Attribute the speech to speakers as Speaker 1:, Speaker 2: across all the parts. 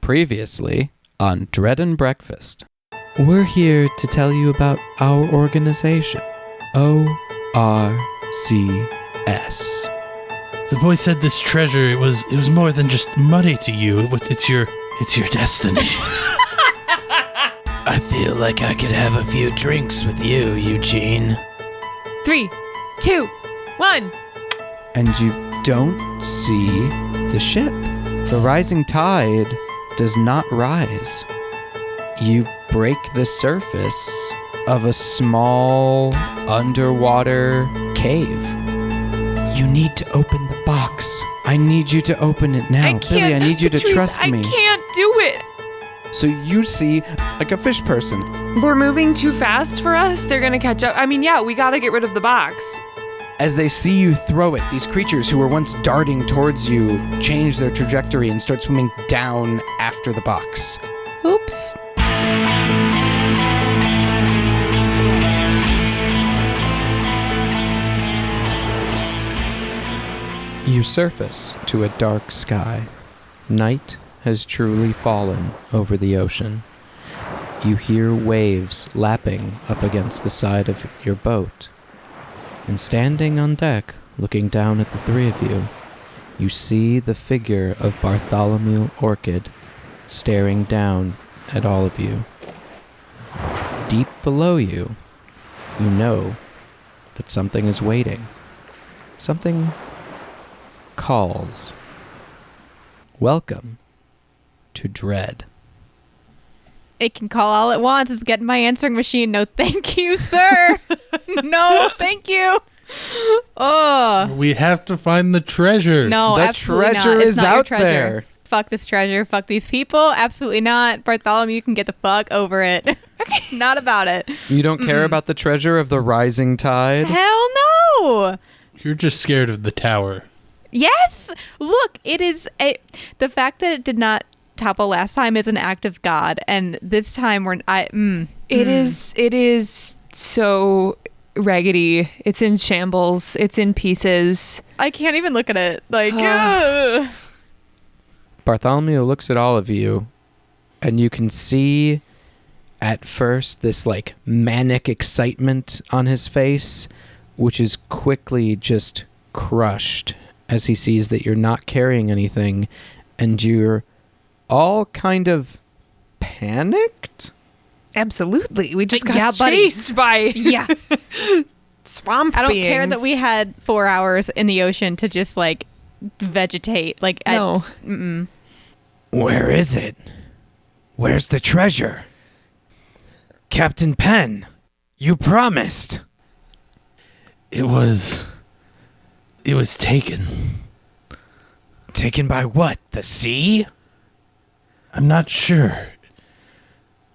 Speaker 1: Previously on Dread and Breakfast. We're here to tell you about our organization, ORCS.
Speaker 2: The boy said this treasure, it was more than just money to you. It's your destiny.
Speaker 3: I feel like I could have a few drinks with you, Eugene.
Speaker 4: 3, 2, 1.
Speaker 1: And you don't see the ship. The rising tide does not rise. You break the surface of a small underwater cave. You need to open the box. I need you to open it now. Billie, I need you to trust me.
Speaker 4: I can't do it.
Speaker 1: So you see like a fish person.
Speaker 4: We're moving too fast for us. They're going to catch up. I mean, yeah, we got to get rid of the box.
Speaker 1: As they see you throw it, these creatures who were once darting towards you change their trajectory and start swimming down after the box.
Speaker 4: Oops.
Speaker 1: You surface to a dark sky. Night has truly fallen over the ocean. You hear waves lapping up against the side of your boat. And standing on deck, looking down at the three of you, you see the figure of Bartholomew Orchid staring down at all of you. Deep below you, you know that something is waiting. Something calls. Welcome to Dread.
Speaker 5: It can call all it wants. It's getting my answering machine. No, thank you, sir. No, thank you. Oh.
Speaker 2: We have to find the treasure.
Speaker 5: No,
Speaker 1: the
Speaker 5: absolutely
Speaker 1: treasure
Speaker 5: not. It's
Speaker 1: is
Speaker 5: not your
Speaker 1: out
Speaker 5: treasure.
Speaker 1: there.
Speaker 5: Fuck this treasure. Fuck these people. Absolutely not. Bartholomew, you can get the fuck over it. Not about it.
Speaker 1: You don't care about the treasure of the rising tide?
Speaker 5: Hell no.
Speaker 2: You're just scared of the tower.
Speaker 5: Yes. Look, it is the fact that it did not topple last time is an act of God, and this time
Speaker 4: It is so raggedy. It's in shambles. It's in pieces.
Speaker 5: I can't even look at it. Like,
Speaker 1: Bartholomew looks at all of you, and you can see at first this like manic excitement on his face, which is quickly just crushed as he sees that you're not carrying anything, and you're all kind of panicked.
Speaker 4: Absolutely. We just got chased by swamp
Speaker 5: I don't
Speaker 4: beings.
Speaker 5: care that we had 4 hours in the ocean to just like vegetate. Like,
Speaker 4: no.
Speaker 3: Where is it? Where's the treasure? Captain Penn, you promised.
Speaker 2: It was taken.
Speaker 3: Taken by what? The sea?
Speaker 2: I'm not sure.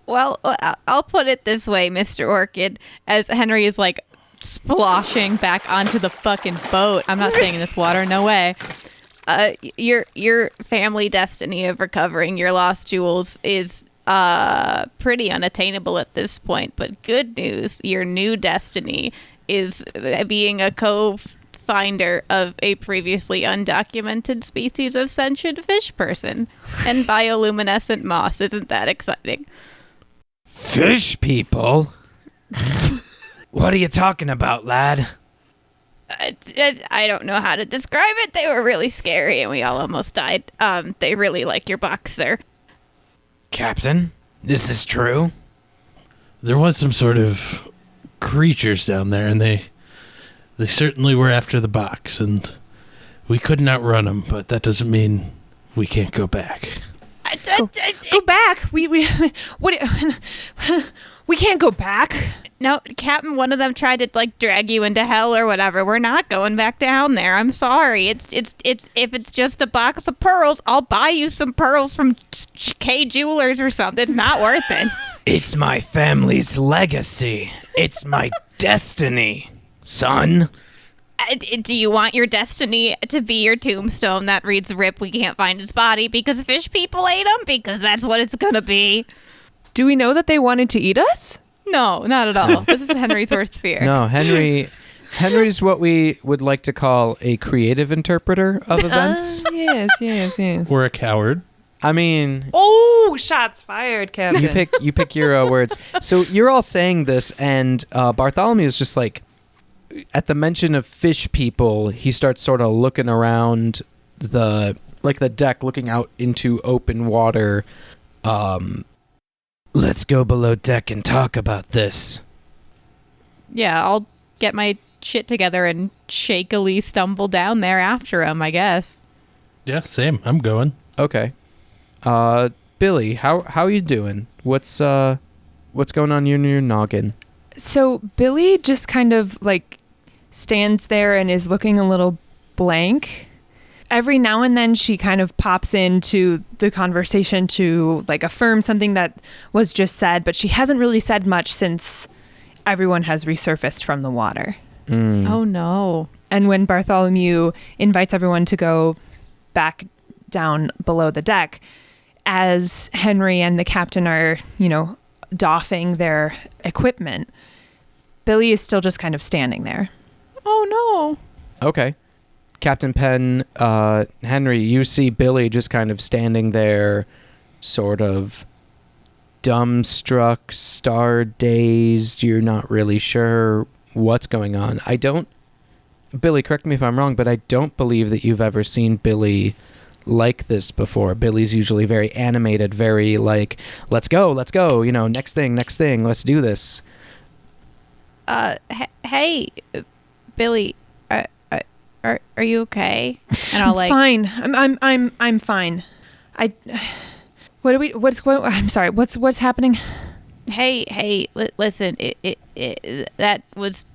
Speaker 5: Well, I'll put it this way, Mr. Orchid, as Henry is like sploshing back onto the fucking boat. I'm not staying in this water, no way. Your family destiny of recovering your lost jewels is pretty unattainable at this point, but good news, your new destiny is being a co-finder of a previously undocumented species of sentient fish person and bioluminescent moss. Isn't that exciting?
Speaker 3: Fish people? What are you talking about, lad?
Speaker 5: I don't know how to describe it. They were really scary and we all almost died. They really like your box, sir.
Speaker 3: Captain, this is true?
Speaker 2: There was some sort of creatures down there, and they certainly were after the box, and we couldn't outrun them, but that doesn't mean we can't go back.
Speaker 4: Go back. We can't go back.
Speaker 5: No, Captain, one of them tried to like drag you into hell or whatever. We're not going back down there. I'm sorry. It's if it's just a box of pearls, I'll buy you some pearls from K Jewelers or something. It's not worth it.
Speaker 3: It's my family's legacy. It's my destiny, son.
Speaker 5: Do you want your destiny to be your tombstone that reads "Rip, we can't find his body because fish people ate him"? Because that's what it's gonna be.
Speaker 4: Do we know that they wanted to eat us?
Speaker 5: No, not at all. This is Henry's worst fear.
Speaker 1: No, Henry's what we would like to call a creative interpreter of events.
Speaker 4: Yes.
Speaker 2: Or a coward.
Speaker 1: I mean,
Speaker 4: Oh, shots fired, Captain.
Speaker 1: you pick your words. So you're all saying this, and Bartholomew is just like, at the mention of fish people, he starts sort of looking around the deck, looking out into open water. Let's go below deck and talk about this.
Speaker 5: Yeah, I'll get my shit together and shakily stumble down there after him, I guess.
Speaker 2: Yeah, same. I'm going.
Speaker 1: Okay. Billie, how you doing? What's going on in your noggin?
Speaker 4: So Billie just kind of like stands there and is looking a little blank. Every now and then she kind of pops into the conversation to like affirm something that was just said, but she hasn't really said much since everyone has resurfaced from the water.
Speaker 5: Oh no.
Speaker 4: And when Bartholomew invites everyone to go back down below the deck, as Henry and the captain are, doffing their equipment, Billie is still just kind of standing there.
Speaker 5: Oh no.
Speaker 1: Okay. Captain Penn, Henry, you see Billie just kind of standing there, sort of dumbstruck, star-dazed. You're not really sure what's going on. Billie, correct me if I'm wrong, but I don't believe that you've ever seen Billie like this before. Billie's usually very animated, very like, let's go, next thing, let's do this.
Speaker 5: Hey, Billie, are you okay? And I'll like,
Speaker 4: fine. I'm fine. I'm sorry. What's happening?
Speaker 5: hey, listen, it that was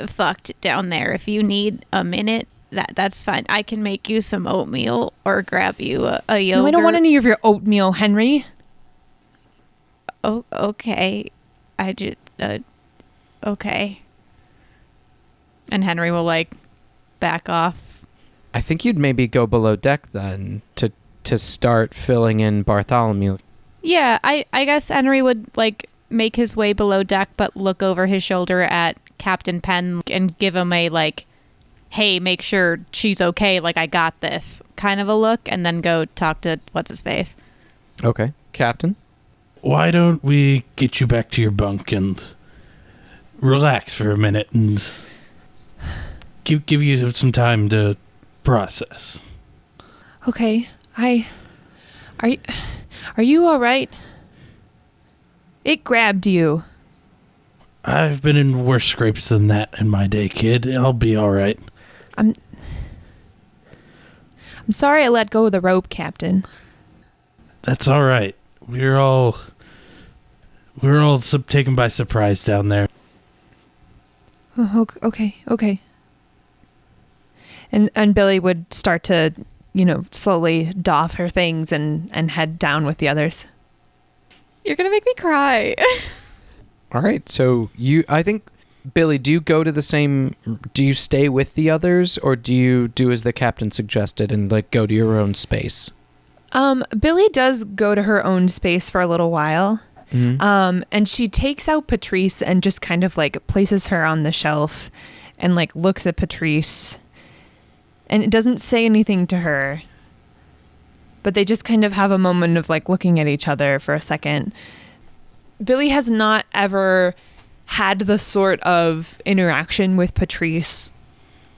Speaker 5: fucked down there. If you need a minute, that's fine. I can make you some oatmeal or grab you a yogurt.
Speaker 4: No, I don't want any of your oatmeal, Henry.
Speaker 5: Oh, okay. I just okay. And Henry will like back off.
Speaker 1: I think you'd maybe go below deck then to start filling in Bartholomew.
Speaker 5: Yeah, I guess Henry would like make his way below deck, but look over his shoulder at Captain Penn and give him a like, hey, make sure she's okay, like I got this kind of a look, and then go talk to what's his face.
Speaker 1: Okay. Captain?
Speaker 2: Why don't we get you back to your bunk and relax for a minute and give you some time to process?
Speaker 4: Okay. Are you all right? It grabbed you.
Speaker 2: I've been in worse scrapes than that in my day, kid. I'll be all right.
Speaker 4: I'm sorry I let go of the rope, Captain.
Speaker 2: That's all right. We're all taken by surprise down there.
Speaker 4: Oh, okay. And Billie would start to, slowly doff her things and head down with the others.
Speaker 5: You're gonna make me cry.
Speaker 1: All right. So I think, Billie, do you stay with the others, or do you do as the captain suggested and like go to your own space?
Speaker 4: Billie does go to her own space for a little while.
Speaker 1: Mm-hmm.
Speaker 4: And she takes out Patrice and just kind of like places her on the shelf and like looks at Patrice, and it doesn't say anything to her, but they just kind of have a moment of like looking at each other for a second. Billie has not ever had the sort of interaction with Patrice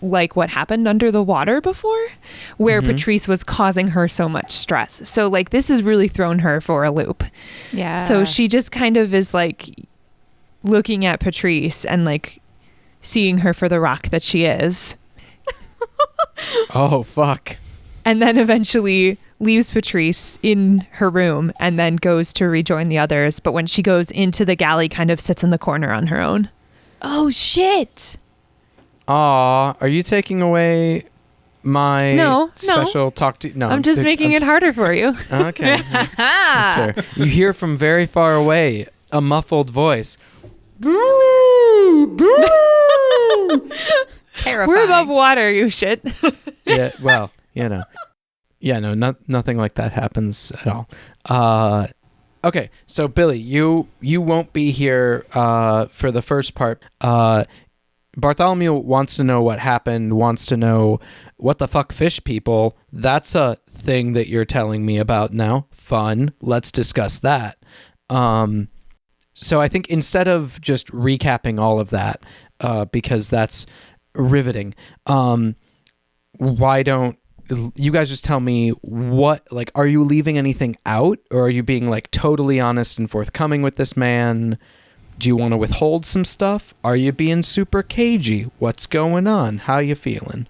Speaker 4: like what happened under the water before, where Patrice was causing her so much stress. So like this has really thrown her for a loop.
Speaker 5: Yeah.
Speaker 4: So she just kind of is like looking at Patrice and like seeing her for the rock that she is.
Speaker 1: Oh, fuck.
Speaker 4: And then eventually leaves Patrice in her room and then goes to rejoin the others. But when she goes into the galley, kind of sits in the corner on her own.
Speaker 5: Oh, shit.
Speaker 1: Aw, are you taking away my special talk to... No,
Speaker 4: I'm just making it harder for you.
Speaker 1: Okay. That's fair. You hear from very far away a muffled voice.
Speaker 5: Terrifying.
Speaker 4: We're above water, you shit.
Speaker 1: Yeah, well, Yeah, no, nothing like that happens at all. Okay, so Billie, you won't be here for the first part. Bartholomew wants to know what happened, wants to know what the fuck fish people. That's a thing that you're telling me about now. Fun. Let's discuss that. So I think instead of just recapping all of that, because that's riveting, why don't you guys just tell me what, like, are you leaving anything out, or are you being like totally honest and forthcoming with this man? Do you want to withhold some stuff? Are you being super cagey? What's going on? How you feeling?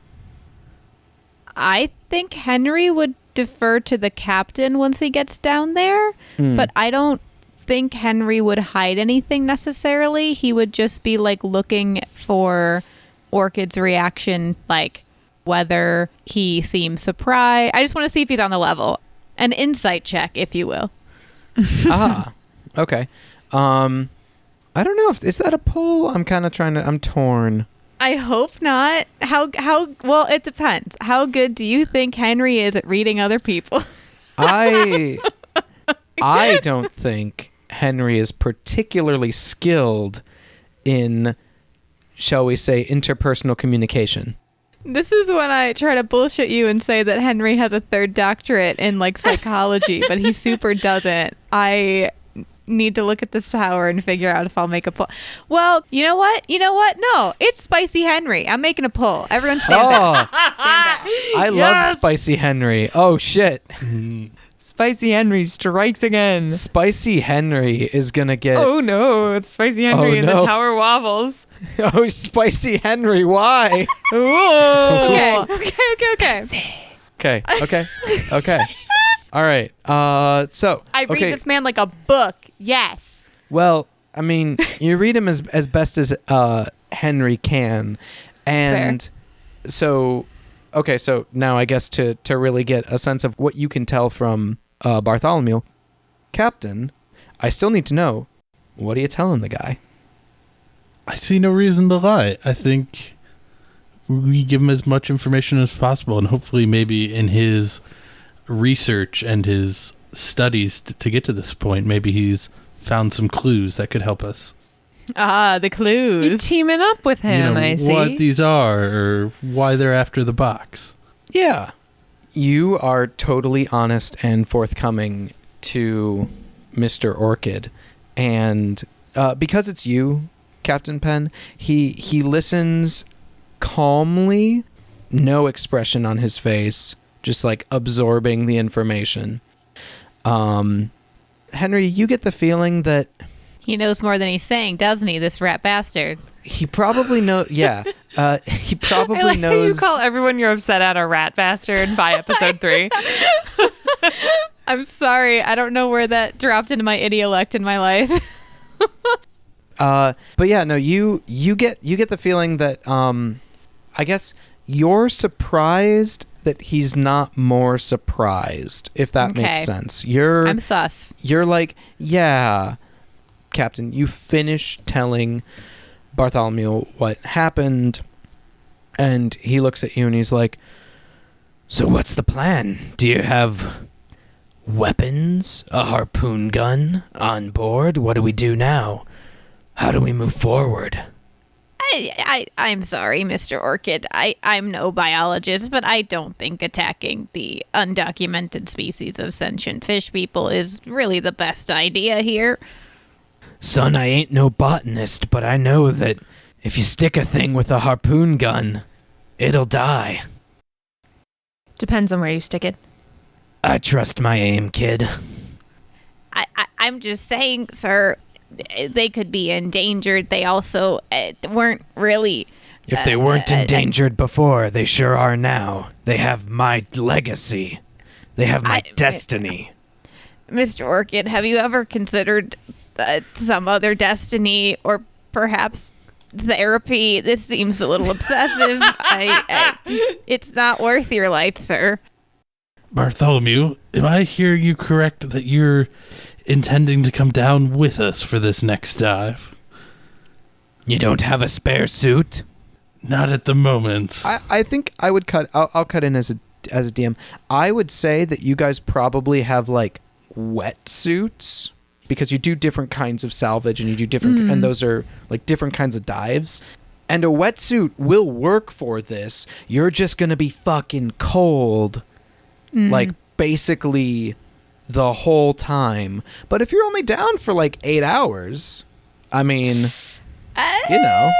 Speaker 5: I think Henry would defer to the captain once he gets down there, but I don't think Henry would hide anything necessarily. He would just be like looking for Orchid's reaction, like whether he seems surprised. I just want to see if he's on the level. An insight check, if you will.
Speaker 1: Okay. I don't know, is that a pull? I'm torn.
Speaker 5: I hope not. Well, it depends. How good do you think Henry is at reading other people?
Speaker 1: I don't think Henry is particularly skilled in, shall we say, interpersonal communication.
Speaker 5: This is when I try to bullshit you and say that Henry has a 3rd doctorate in like psychology, but he super doesn't. I need to look at this tower and figure out if I'll make a pull. Well, you know what? No, it's Spicy Henry. I'm making a pull. Everyone stand back. Stand back.
Speaker 1: I love Spicy Henry. Oh, shit.
Speaker 4: Spicy Henry strikes again.
Speaker 1: Spicy Henry is going to get...
Speaker 4: Oh, no. It's Spicy Henry and the tower wobbles.
Speaker 1: Oh, Spicy Henry, why?
Speaker 4: Ooh.
Speaker 1: Okay. All right. So
Speaker 5: I read this man like a book. Yes.
Speaker 1: Well, I mean, you read him as best as Henry can, and so now I guess to really get a sense of what you can tell from Bartholomew, Captain, I still need to know, what are you telling the guy?
Speaker 2: I see no reason to lie. I think we give him as much information as possible, and hopefully maybe in his research and his studies to get to this point, maybe he's found some clues that could help us.
Speaker 5: The clues.
Speaker 4: You're teaming up with him, I see.
Speaker 2: What these are, or why they're after the box.
Speaker 1: Yeah. You are totally honest and forthcoming to Mr. Orchid, and because it's you, Captain Penn, he listens calmly, no expression on his face, just like absorbing the information. Henry, you get the feeling that
Speaker 5: he knows more than he's saying, doesn't he, this rat bastard?
Speaker 1: He probably knows. Yeah. He probably
Speaker 4: I like
Speaker 1: knows.
Speaker 4: How you call everyone you're upset at a rat bastard by episode 3.
Speaker 5: I'm sorry. I don't know where that dropped into my idiolect in my life.
Speaker 1: But yeah, no, you get the feeling that I guess you're surprised that he's not more surprised, if that makes sense. I'm
Speaker 5: sus.
Speaker 1: You're like, yeah, Captain, you finish telling Bartholomew what happened, and he looks at you and he's like, so what's the plan? Do you have weapons, a harpoon gun on board? What do we do now? How do we move forward?
Speaker 5: I'm sorry, Mr. Orchid. I'm no biologist, but I don't think attacking the undocumented species of sentient fish people is really the best idea here.
Speaker 3: Son, I ain't no botanist, but I know that if you stick a thing with a harpoon gun, it'll die.
Speaker 4: Depends on where you stick it.
Speaker 3: I trust my aim, kid.
Speaker 5: I'm just saying, sir, they could be endangered. They also weren't really...
Speaker 3: If they weren't endangered before, they sure are now. They have my legacy. They have my destiny.
Speaker 5: Mr. Orchid, have you ever considered some other destiny, or perhaps therapy? This seems a little obsessive. It's not worth your life, sir.
Speaker 2: Bartholomew, am I hearing you correct that you're intending to come down with us for this next dive?
Speaker 3: You don't have a spare suit?
Speaker 2: Not at the moment.
Speaker 1: I think I would cut. I'll cut in as a DM. I would say that you guys probably have like wetsuits, because you do different kinds of salvage and you do different, and those are like different kinds of dives. And a wetsuit will work for this. You're just going to be fucking cold. Like, basically the whole time. But if you're only down for like 8 hours, I mean, you know.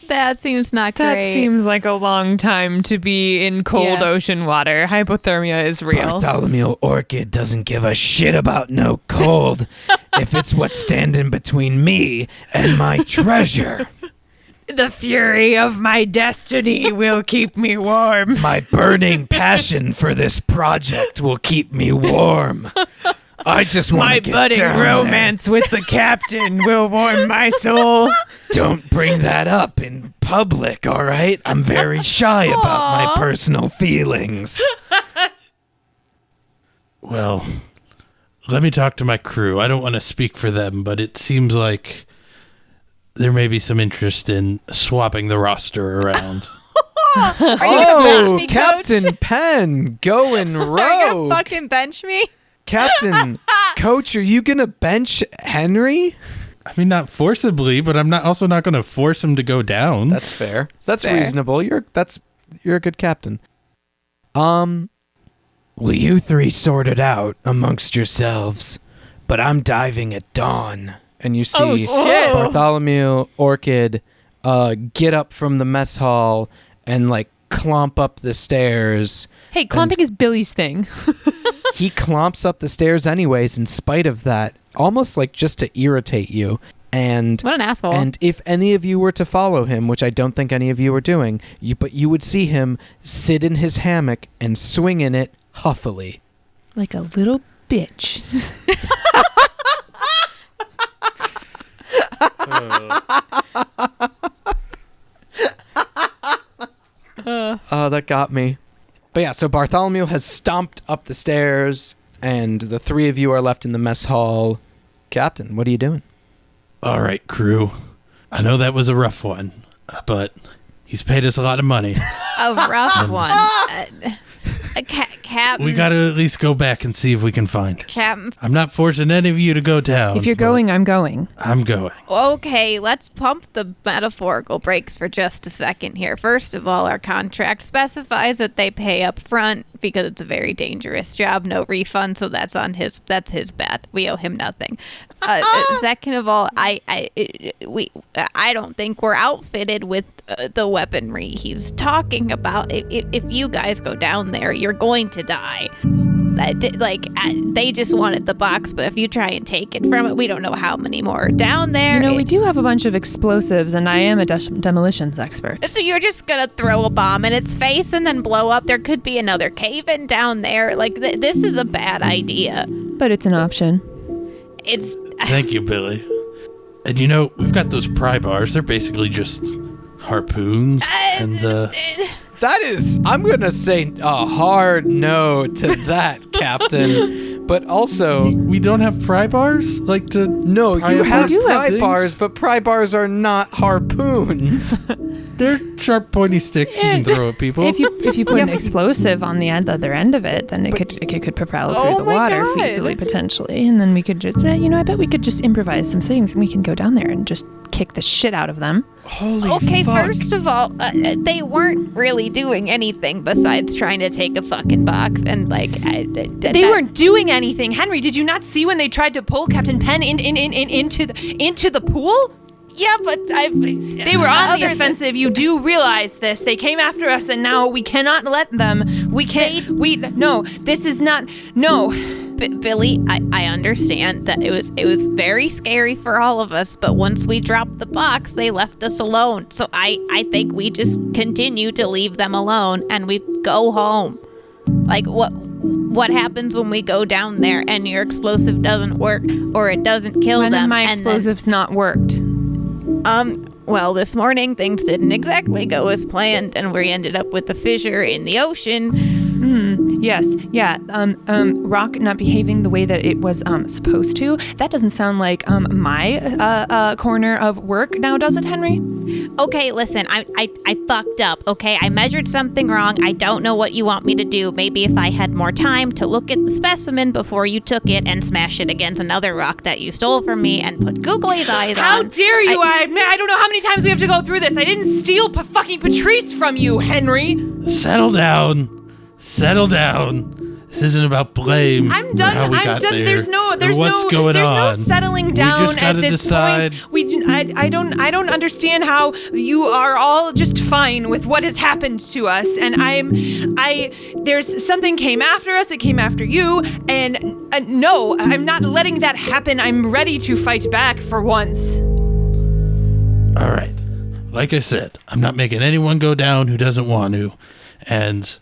Speaker 5: That seems not
Speaker 4: That
Speaker 5: great.
Speaker 4: seems like a long time to be in cold ocean water. Hypothermia is real.
Speaker 3: Bartholomew Orchid doesn't give a shit about no cold if it's what's standing between me and my treasure.
Speaker 4: The fury of my destiny will keep me warm.
Speaker 3: My burning passion for this project will keep me warm. I just want
Speaker 4: My
Speaker 3: to get
Speaker 4: budding
Speaker 3: down
Speaker 4: romance with the captain will warm my soul.
Speaker 3: there. Don't bring that up in public, all right? I'm very shy about my personal feelings.
Speaker 2: Well, let me talk to my crew. I don't want to speak for them, but it seems like there may be some interest in swapping the roster around.
Speaker 5: Are you gonna bench me,
Speaker 1: Captain
Speaker 5: Coach?
Speaker 1: Penn, going
Speaker 5: Are you gonna
Speaker 1: rogue.
Speaker 5: fucking bench me?
Speaker 1: Captain, Coach, are you going to bench Henry?
Speaker 2: I mean, not forcibly, but I'm also not going to force him to go down.
Speaker 1: That's fair. That's
Speaker 5: Fair.
Speaker 1: reasonable. You're a good captain.
Speaker 3: Will you three sort it out amongst yourselves? But I'm diving at dawn.
Speaker 1: And you see
Speaker 4: Oh, shit.
Speaker 1: Bartholomew Orchid get up from the mess hall and like clomp up the stairs.
Speaker 4: Hey, clumping is Billie's thing.
Speaker 1: He clomps up the stairs anyways in spite of that, almost like just to irritate you. And
Speaker 5: What an asshole.
Speaker 1: and if any of you were to follow him, which I don't think any of you are doing, but you would see him sit in his hammock and swing in it huffily.
Speaker 4: Like a little bitch.
Speaker 1: Oh, that got me. But yeah, so Bartholomew has stomped up the stairs, and the three of you are left in the mess hall. Captain, what are you doing?
Speaker 2: All right, crew. I know that was a rough one, but he's paid us a lot of money.
Speaker 5: A rough one. Captain.
Speaker 2: We got to at least go back and see if we can find it.
Speaker 5: Captain.
Speaker 2: I'm not forcing any of you to go down.
Speaker 4: If you're
Speaker 2: but
Speaker 4: going, I'm going.
Speaker 2: I'm going.
Speaker 5: Okay, let's pump the metaphorical brakes for just a second here. First of all, our contract specifies that they pay up front because it's a very dangerous job. No refund, so that's his bad. We owe him nothing. Second of all, I don't think we're outfitted with the weaponry he's talking about. If you guys go down there, you're going to die. They just wanted the box, but if you try and take it from it, we don't know how many more are down there.
Speaker 4: You know, we do have a bunch of explosives, and I am a demolitions expert.
Speaker 5: So you're just gonna throw a bomb in its face and then blow up? There could be another cave-in down there. Like, this is a bad idea.
Speaker 4: But it's an option.
Speaker 5: It's...
Speaker 2: Thank you, Billy. And you know, we've got those pry bars. They're basically just harpoons. And
Speaker 1: That is, I'm going to say a hard no to that, Captain. But also,
Speaker 2: we don't have pry bars? Like to...
Speaker 1: no,
Speaker 2: Pry
Speaker 1: you
Speaker 2: bars?
Speaker 1: have
Speaker 2: We do have
Speaker 1: pry
Speaker 2: things.
Speaker 1: bars, but pry bars are not harpoons.
Speaker 2: They're sharp, pointy sticks you can throw at people.
Speaker 4: If you put an explosive on the other end of it, then it could propel through
Speaker 5: Oh
Speaker 4: the
Speaker 5: my
Speaker 4: water
Speaker 5: God.
Speaker 4: feasibly, potentially, and then we could just, I bet we could just improvise some things, and we can go down there and just kick the shit out of them.
Speaker 1: Holy
Speaker 5: Okay,
Speaker 1: fuck.
Speaker 5: first of all, they weren't really doing anything besides trying to take a fucking box and, like...
Speaker 4: They weren't doing anything. Henry, did you not see when they tried to pull Captain Penn into the pool?
Speaker 5: Yeah, but
Speaker 4: They were on the offensive. You do realize this. They came after us, and now we cannot let them. We can't. No. This is not. No.
Speaker 5: Billy, I understand that it was very scary for all of us, but once we dropped the box, they left us alone. So I think we just continue to leave them alone, and we go home. Like, what happens when we go down there and your explosive doesn't work, or it doesn't kill them?
Speaker 4: When have my
Speaker 5: and
Speaker 4: explosives not worked?
Speaker 5: Well, this morning things didn't exactly go as planned, and we ended up with a fissure in the ocean.
Speaker 4: Yes. Yeah. Rock not behaving the way that it was supposed to. That doesn't sound like my corner of work now, does it, Henry?
Speaker 5: Okay, listen, I fucked up, okay? I measured something wrong. I don't know what you want me to do. Maybe if I had more time to look at the specimen before you took it and smash it against another rock that you stole from me and put googly's eyes on.
Speaker 4: How dare you? I don't know how many times we have to go through this. I didn't steal fucking Patrice from you, Henry.
Speaker 2: Settle down. This isn't about blame.
Speaker 4: I'm done.
Speaker 2: How we
Speaker 4: I'm
Speaker 2: got
Speaker 4: done.
Speaker 2: there.
Speaker 4: There's no settling down
Speaker 2: just gotta
Speaker 4: at this
Speaker 2: decide.
Speaker 4: point. I don't understand how you are all just fine with what has happened to us. And there's something came after us. It came after you. And no, I'm not letting that happen. I'm ready to fight back for once.
Speaker 2: All right. Like I said, I'm not making anyone go down who doesn't want to. And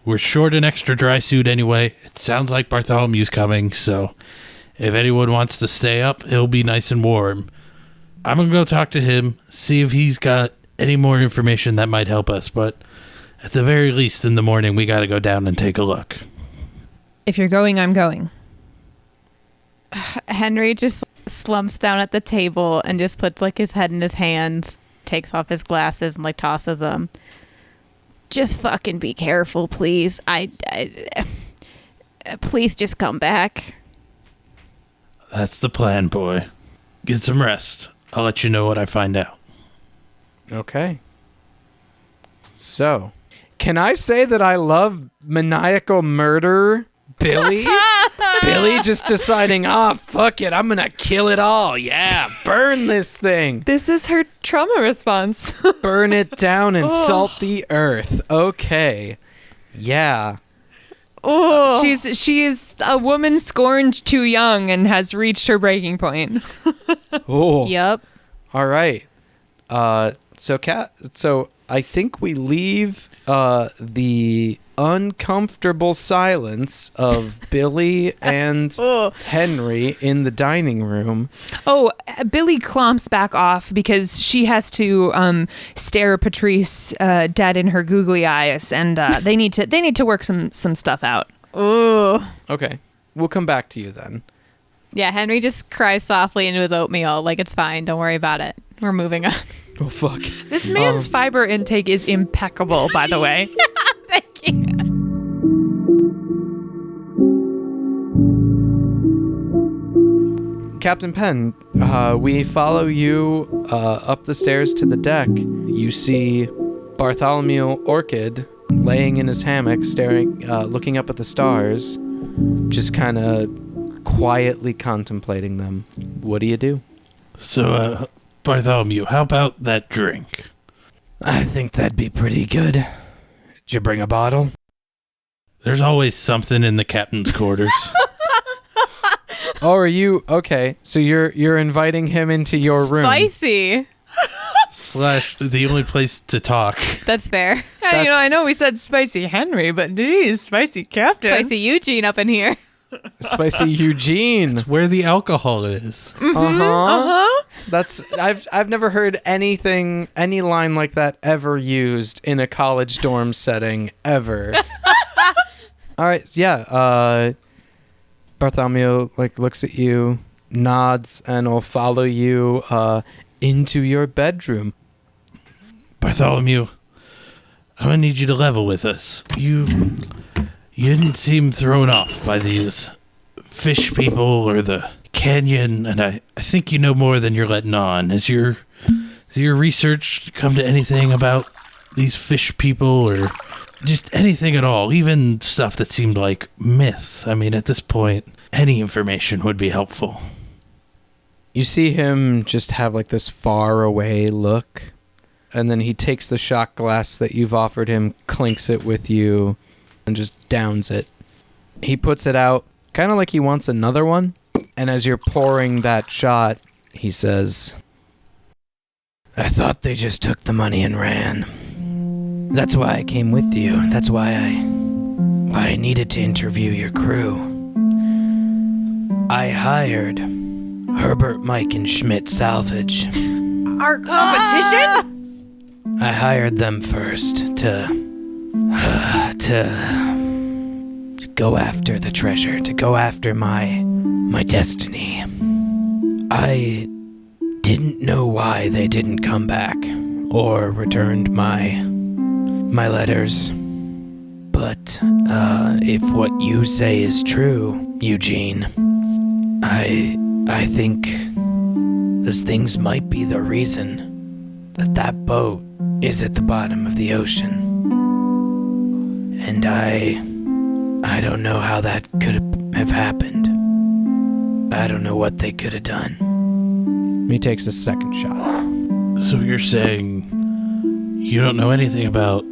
Speaker 2: we're short an extra dry suit anyway. It sounds like Bartholomew's coming, so if anyone wants to stay up, it'll be nice and warm. I'm going to go talk to him, see if he's got any more information that might help us, but at the very least in the morning, we got to go down and take a look.
Speaker 4: If you're going, I'm going.
Speaker 5: Henry just slumps down at the table and just puts like his head in his hands, takes off his glasses and like tosses them. Just fucking be careful, please. Please just come back.
Speaker 2: That's the plan, boy. Get some rest. I'll let you know what I find out.
Speaker 1: Okay. So, can I say that I love maniacal murder, Billie? Billie just deciding, fuck it, I'm gonna kill it all. Yeah, burn this thing.
Speaker 4: This is her trauma response.
Speaker 1: Burn it down and salt the earth. Okay. Yeah.
Speaker 5: Oh,
Speaker 4: She is a woman scorned too young and has reached her breaking point.
Speaker 1: Oh.
Speaker 5: Yep.
Speaker 1: All right. So I think we leave the uncomfortable silence of Billie and Henry in the dining room.
Speaker 4: Oh, Billie clomps back off because she has to stare Patrice dead in her googly eyes, and they need to work some stuff out.
Speaker 5: Ooh.
Speaker 1: Okay, we'll come back to you then.
Speaker 5: Yeah, Henry just cries softly into his oatmeal, like it's fine, don't worry about it. We're moving on.
Speaker 1: Oh fuck!
Speaker 4: This man's fiber intake is impeccable, by the way.
Speaker 5: Thank you.
Speaker 1: Captain Penn, we follow you up the stairs to the deck. You see Bartholomew Orchid laying in his hammock, staring, looking up at the stars, just kind of quietly contemplating them. What do you do?
Speaker 2: So, Bartholomew, how about that drink?
Speaker 3: I think that'd be pretty good. Did you bring a bottle?
Speaker 2: There's always something in the captain's quarters.
Speaker 1: Oh, are you okay? So you're inviting him into your room.
Speaker 5: Spicy.
Speaker 2: / the only place to talk.
Speaker 5: That's fair.
Speaker 4: Yeah, I know we said spicy Henry, but geez, spicy Captain.
Speaker 5: Spicy Eugene up in here.
Speaker 1: Spicy Eugene.
Speaker 2: Where the alcohol is.
Speaker 1: That's I've never heard any line like that ever used in a college dorm setting ever. All right, yeah. Bartholomew looks at you, nods, and will follow you into your bedroom.
Speaker 2: Bartholomew, I'm gonna need you to level with us. You didn't seem thrown off by these fish people or the canyon, and I think you know more than you're letting on. Has your research come to anything about these fish people or just anything at all? Even stuff that seemed like myths. I mean, at this point, any information would be helpful.
Speaker 1: You see him just have this far away look, and then he takes the shot glass that you've offered him, clinks it with you, and just downs it. He puts it out, kind of like he wants another one, and as you're pouring that shot, he says,
Speaker 3: I thought they just took the money and ran. That's why I came with you. That's why I needed to interview your crew. I hired Herbert, Mike, and Schmidt Salvage.
Speaker 4: Our competition?
Speaker 3: I hired them first to go after the treasure, to go after my destiny. I didn't know why they didn't come back or returned my letters. But if what you say is true, Eugene, I think those things might be the reason that boat is at the bottom of the ocean. And I don't know how that could have happened. I don't know what they could have done.
Speaker 1: He takes a second shot.
Speaker 2: So you're saying you don't know anything about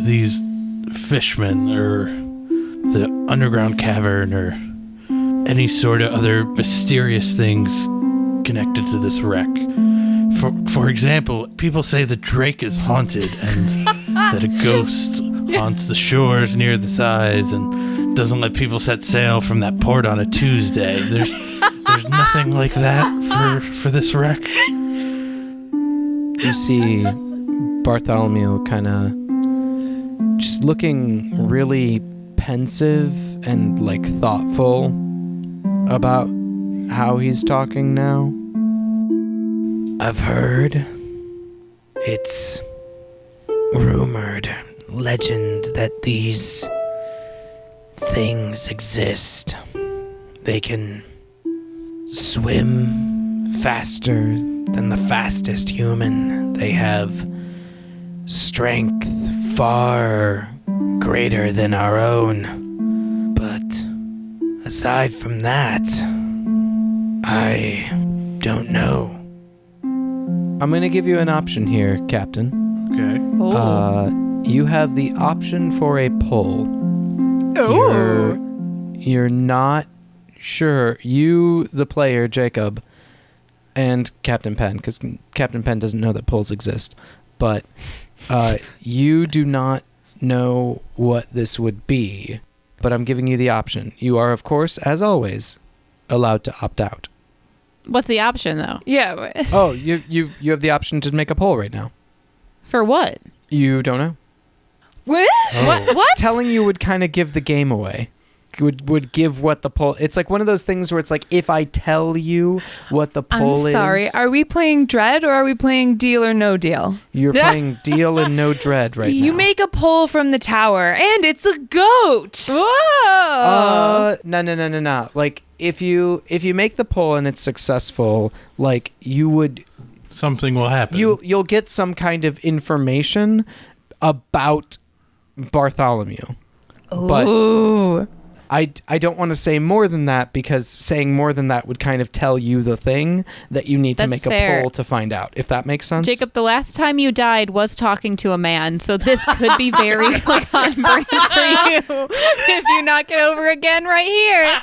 Speaker 2: these fishmen or the underground cavern or any sort of other mysterious things connected to this wreck? For example, people say the Drake is haunted and that a ghost haunts the shores near the sides and doesn't let people set sail from that port on a Tuesday. There's nothing like that for this wreck.
Speaker 1: You see Bartholomew kind of just looking really pensive and like thoughtful about how he's talking now.
Speaker 3: I've heard, it's rumored, legend, that these things exist. They can swim faster than the fastest human. They have strength far greater than our own. But aside from that, I don't know.
Speaker 1: I'm going to give you an option here, Captain.
Speaker 2: Okay.
Speaker 1: You have the option for a pull. You're not sure. You, the player, Jacob, and Captain Penn, because Captain Penn doesn't know that pulls exist, but you do not know what this would be, but I'm giving you the option. You are, of course, as always, allowed to opt out.
Speaker 5: What's the option, though?
Speaker 4: Yeah.
Speaker 1: Oh, you have the option to make a poll right now.
Speaker 5: For what?
Speaker 1: You don't know.
Speaker 4: What?
Speaker 2: Oh.
Speaker 5: What?
Speaker 1: Telling you would kind of give the game away. Would give what the poll. It's like one of those things where it's like, if I tell you what the poll is.
Speaker 4: I'm sorry. Are we playing Dread or are we playing Deal or No Deal?
Speaker 1: You're playing Deal and No Dread right now.
Speaker 4: You make a poll from the tower and it's a goat.
Speaker 5: Whoa!
Speaker 1: No. Like if you make the poll and it's successful, like you would,
Speaker 2: Something will happen.
Speaker 1: you'll get some kind of information about Bartholomew. But
Speaker 4: Ooh.
Speaker 1: I don't want to say more than that, because saying more than that would kind of tell you the thing that you need to
Speaker 5: That's
Speaker 1: make a
Speaker 5: fair.
Speaker 1: poll to find out, if that makes sense.
Speaker 5: Jacob, the last time you died was talking to a man, so this could be very like on brand for you if you knock it over again right here.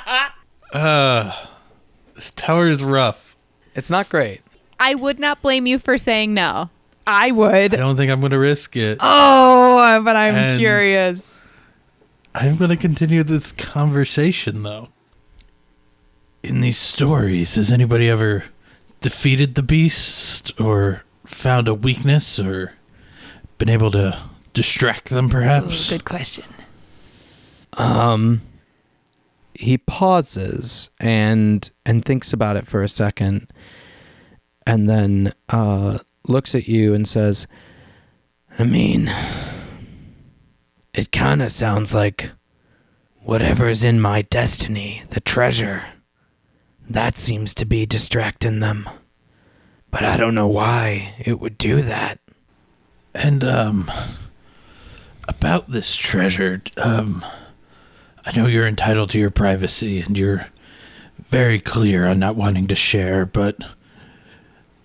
Speaker 2: This tower is rough.
Speaker 1: It's not great.
Speaker 5: I would not blame you for saying no.
Speaker 4: I would.
Speaker 2: I don't think I'm going to risk it.
Speaker 4: Oh, but I'm
Speaker 2: And-
Speaker 4: curious.
Speaker 2: I'm going to continue this conversation, though. In these stories, has anybody ever defeated the beast or found a weakness or been able to distract them, perhaps?
Speaker 4: Ooh, good question.
Speaker 1: He pauses and thinks about it for a second, and then looks at you and says,
Speaker 3: I mean, it kind of sounds like whatever's in my destiny, the treasure, that seems to be distracting them. But I don't know why it would do that.
Speaker 2: And, about this treasure, I know you're entitled to your privacy and you're very clear on not wanting to share, but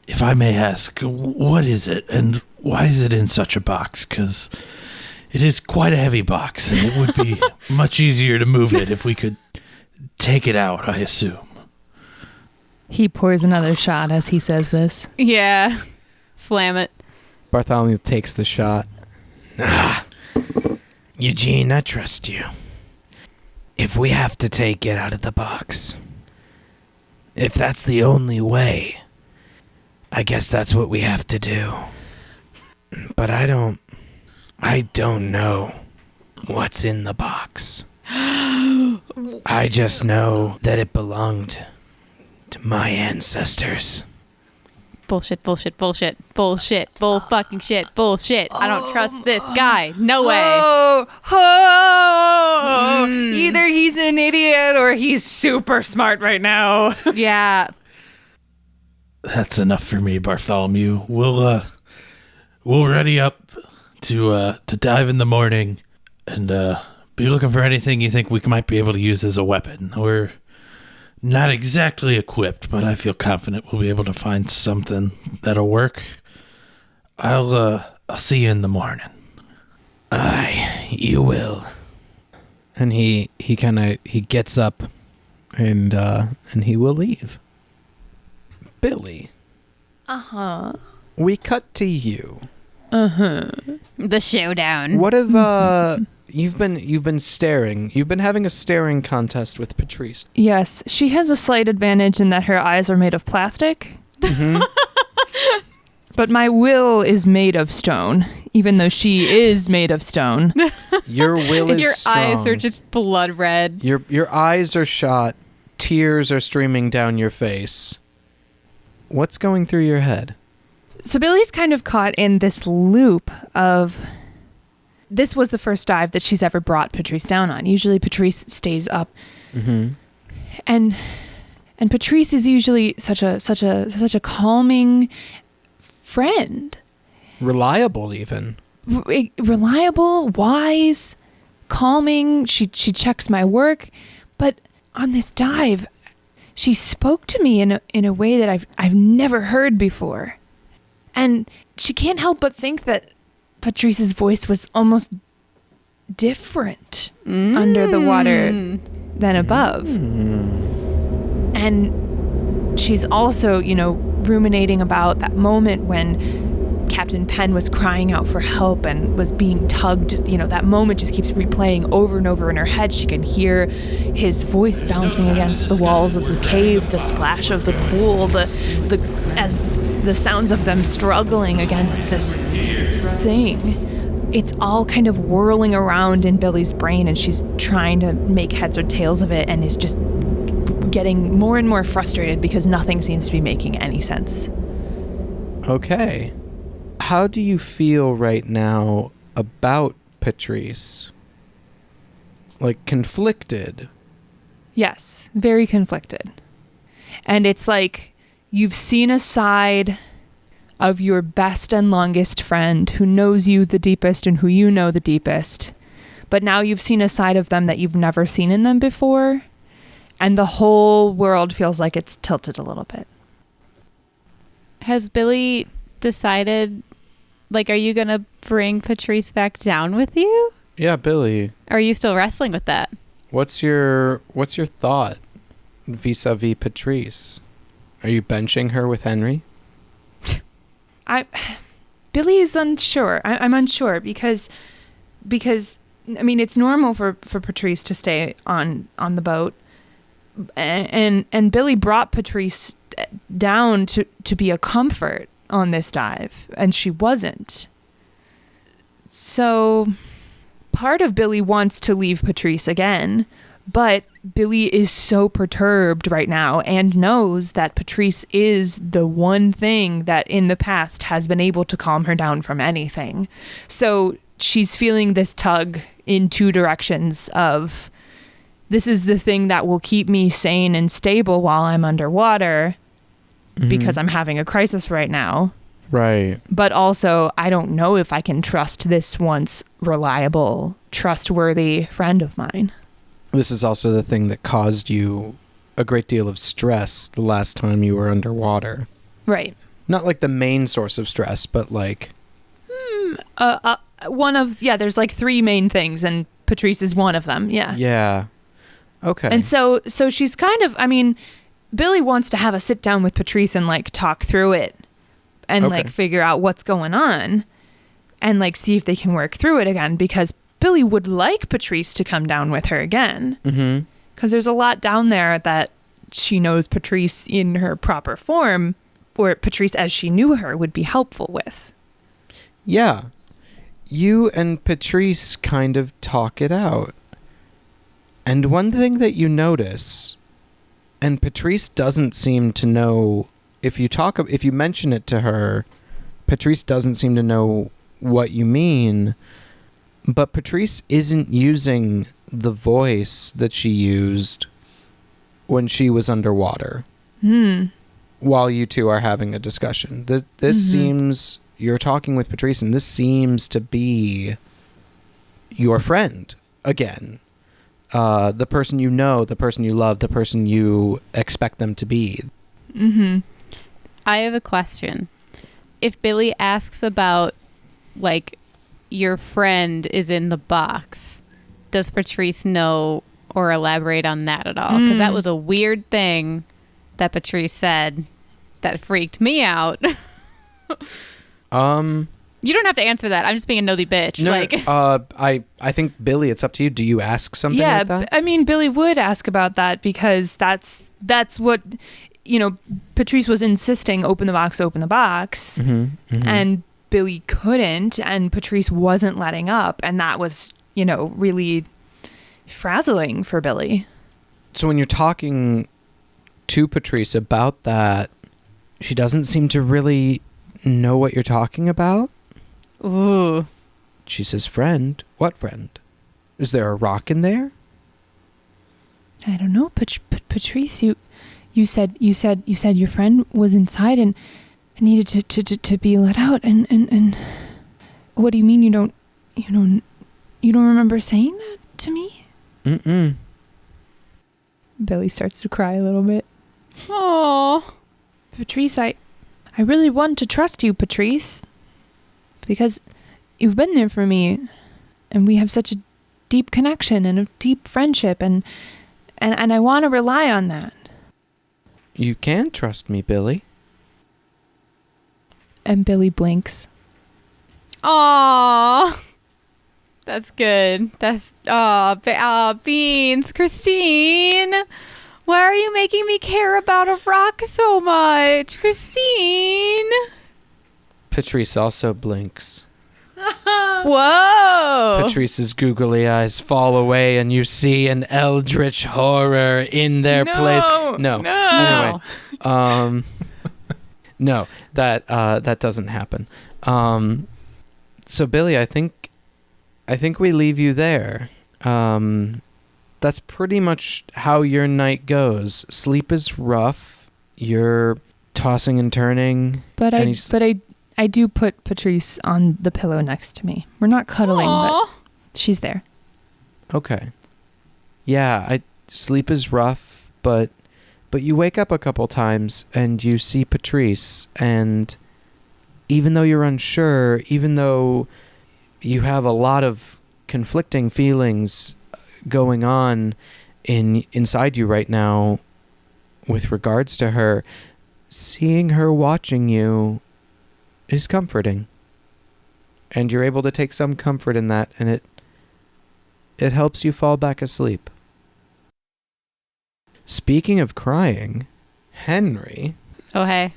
Speaker 2: if I may ask, what is it and why is it in such a box? Because it is quite a heavy box, and it would be much easier to move it if we could take it out, I assume.
Speaker 4: He pours another shot as he says this.
Speaker 5: Yeah. Slam it.
Speaker 1: Bartholomew takes the shot.
Speaker 3: Eugene, I trust you. If we have to take it out of the box, if that's the only way, I guess that's what we have to do. But I don't know what's in the box. I just know that it belonged to my ancestors.
Speaker 5: Bullshit, bullshit, bullshit, bullshit, bull fucking shit, bullshit. I don't trust this guy. No way.
Speaker 4: Either he's an idiot or he's super smart right now.
Speaker 5: Yeah.
Speaker 2: That's enough for me, Bartholomew. We'll ready up to dive in the morning and be looking for anything you think we might be able to use as a weapon. We're not exactly equipped, but I feel confident we'll be able to find something that'll work. I'll see you in the morning.
Speaker 3: Aye, you will.
Speaker 1: And he gets up and he will leave. Billie, we cut to you.
Speaker 5: The showdown.
Speaker 1: What have you've been staring? You've been having a staring contest with Patrice.
Speaker 4: Yes, she has a slight advantage in that her eyes are made of plastic.
Speaker 1: Mm-hmm.
Speaker 4: But my will is made of stone, even though she is made of stone.
Speaker 1: Your will is
Speaker 5: Your
Speaker 1: strong.
Speaker 5: eyes are just blood red.
Speaker 1: Your eyes are shot. Tears are streaming down your face. What's going through your head?
Speaker 4: So Billie's kind of caught in this loop of... This was the first dive that she's ever brought Patrice down on. Usually Patrice stays up.
Speaker 1: Mm-hmm.
Speaker 4: And Patrice is usually such a calming friend.
Speaker 1: Reliable, even.
Speaker 4: Reliable, wise, calming. She checks my work. But on this dive, she spoke to me in a way that I've never heard before. And she can't help but think that Patrice's voice was almost different under the water than above. And she's also, ruminating about that moment when Captain Penn was crying out for help and was being tugged. That moment just keeps replaying over and over in her head. She can hear his voice bouncing against the walls of the cave, the splash of the pool, as the sounds of them struggling against this thing. It's all kind of whirling around in Billie's brain, and she's trying to make heads or tails of it and is just getting more and more frustrated because nothing seems to be making any sense.
Speaker 1: Okay. How do you feel right now about Patrice? Like, conflicted?
Speaker 4: Yes, very conflicted. And it's like you've seen a side of your best and longest friend who knows you the deepest and who you know the deepest. But now you've seen a side of them that you've never seen in them before. And the whole world feels like it's tilted a little bit.
Speaker 5: Has Billie decided, are you going to bring Patrice back down with you?
Speaker 1: Yeah, Billie.
Speaker 5: Or are you still wrestling with that?
Speaker 1: What's your thought vis-a-vis Patrice? Are you benching her with Henry?
Speaker 4: Billie is unsure. I'm unsure because it's normal for Patrice to stay on the boat, and Billie brought Patrice down to be a comfort on this dive, and she wasn't. So part of Billie wants to leave Patrice again, but Billie is so perturbed right now and knows that Patrice is the one thing that in the past has been able to calm her down from anything. So she's feeling this tug in two directions of, this is the thing that will keep me sane and stable while I'm underwater because I'm having a crisis right now.
Speaker 1: Right.
Speaker 4: But also, I don't know if I can trust this once reliable, trustworthy friend of mine.
Speaker 1: This is also the thing that caused you a great deal of stress the last time you were underwater.
Speaker 4: Right.
Speaker 1: Not like the main source of stress, but like...
Speaker 4: there's like three main things, and Patrice is one of them, yeah.
Speaker 1: Yeah. Okay.
Speaker 4: And so she's kind of, Billie wants to have a sit down with Patrice and talk through it and figure out what's going on and see if they can work through it again, because Billie would like Patrice to come down with her again. Mm-hmm. Because there's a lot down there that she knows Patrice in her proper form, or Patrice as she knew her, would be helpful with.
Speaker 1: Yeah. You and Patrice kind of talk it out. And one thing that you notice, and Patrice doesn't seem to know, if you mention it to her, Patrice doesn't seem to know what you mean, but Patrice isn't using the voice that she used when she was underwater. While you two are having a discussion. This seems, you're talking with Patrice, and this seems to be your friend again. The person you know, the person you love, the person you expect them to be.
Speaker 5: I have a question. If Billie asks about, like, your friend is in the box, does Patrice know or elaborate on that at all? Because that was a weird thing that Patrice said that freaked me out. You don't have to answer that. I'm just being a nosy bitch.
Speaker 1: No, I think, Billie, it's up to you. Do you ask something like that?
Speaker 4: I mean, Billie would ask about that because that's what, Patrice was insisting, open the box. And Billie couldn't, and Patrice wasn't letting up. And that was, really frazzling for Billie.
Speaker 1: So when you're talking to Patrice about that, she doesn't seem to really know what you're talking about.
Speaker 5: Ooh.
Speaker 1: She says, friend? What friend? Is there a rock in there?
Speaker 4: I don't know, Patrice. You said your friend was inside and needed to be let out. And what do you mean you don't remember saying that to me?
Speaker 1: Mm-mm.
Speaker 4: Billie starts to cry a little bit.
Speaker 5: Oh,
Speaker 4: Patrice, I really want to trust you, Patrice, because you've been there for me, and we have such a deep connection and a deep friendship, and I want to rely on that.
Speaker 1: You can trust me, Billie.
Speaker 4: And Billie blinks.
Speaker 5: Aww. That's good. That's Beans, Christine. Why are you making me care about a rock so much, Christine?
Speaker 1: Patrice also blinks.
Speaker 5: Whoa.
Speaker 1: Patrice's googly eyes fall away, and you see an eldritch horror in their place. No. Anyway, no, that doesn't happen. So Billie, I think we leave you there. That's pretty much how your night goes. Sleep is rough. You're tossing and turning.
Speaker 4: But I do put Patrice on the pillow next to me. We're not cuddling, but she's there.
Speaker 1: Okay. Yeah, sleep is rough, but you wake up a couple times and you see Patrice, and even though you're unsure, even though you have a lot of conflicting feelings going on inside you right now with regards to her, seeing her watching you is comforting. And you're able to take some comfort in that, and it helps you fall back asleep. Speaking of crying, Henry.
Speaker 5: Oh, hey.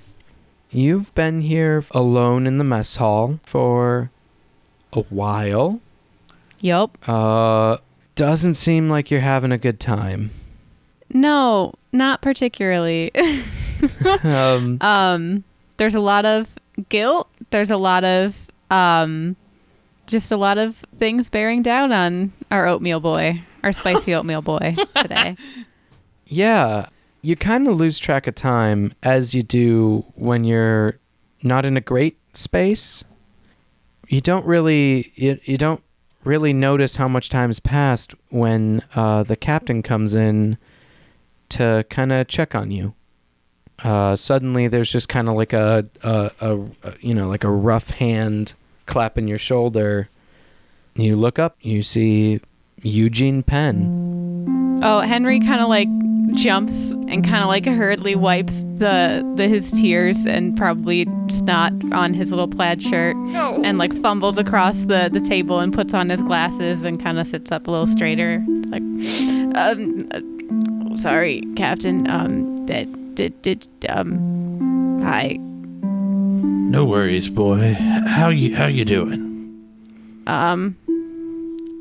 Speaker 1: You've been here alone in the mess hall for a while.
Speaker 5: Yup.
Speaker 1: Doesn't seem like you're having a good time.
Speaker 5: No, not particularly. There's a lot of guilt. There's a lot of just a lot of things bearing down on our spicy oatmeal boy today.
Speaker 1: Yeah, you kind of lose track of time, as you do when you're not in a great space. You don't really notice how much time's passed when the captain comes in to kind of check on you. Suddenly there's just kind of like a rough hand clapping your shoulder. You look up, you see Eugene Penn.
Speaker 5: Oh, Henry kind of like jumps and kind of like hurriedly wipes his tears and probably snot on his little plaid shirt. No. And like fumbles across the table and puts on his glasses and kind of sits up a little straighter. It's like, sorry, Captain. Hi.
Speaker 2: No worries, boy. How you doing?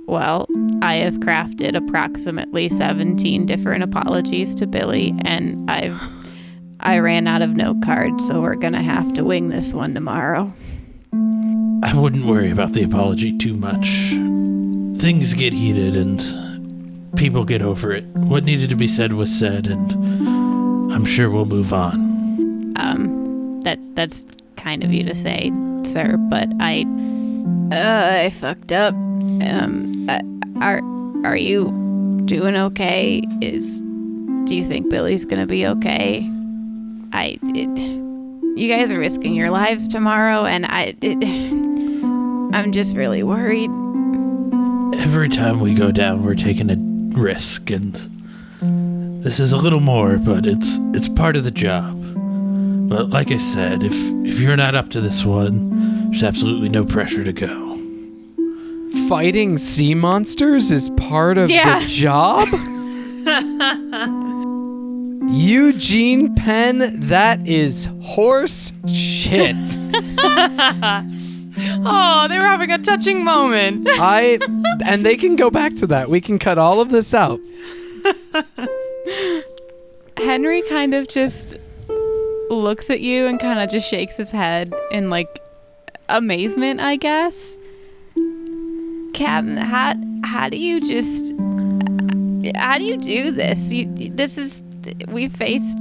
Speaker 5: Well, I have crafted approximately 17 different apologies to Billie, and I ran out of note cards, so we're gonna have to wing this one tomorrow.
Speaker 2: I wouldn't worry about the apology too much. Things get heated and people get over it. What needed to be said was said, and I'm sure we'll move on.
Speaker 5: That's kind of you to say, sir, but I fucked up. Are you doing okay? Do you think Billie's gonna be okay? You guys are risking your lives tomorrow, and I'm just really worried.
Speaker 2: Every time we go down, we're taking a risk, and this is a little more, but it's part of the job. But like I said, if you're not up to this one, there's absolutely no pressure to go.
Speaker 1: Fighting sea monsters is part of the job? Eugene Penn, that is horse shit.
Speaker 4: Oh, they were having a touching moment.
Speaker 1: And they can go back to that. We can cut all of this out.
Speaker 5: Henry kind of just looks at you and kind of just shakes his head in like amazement, I guess. Captain, how do you do this? We faced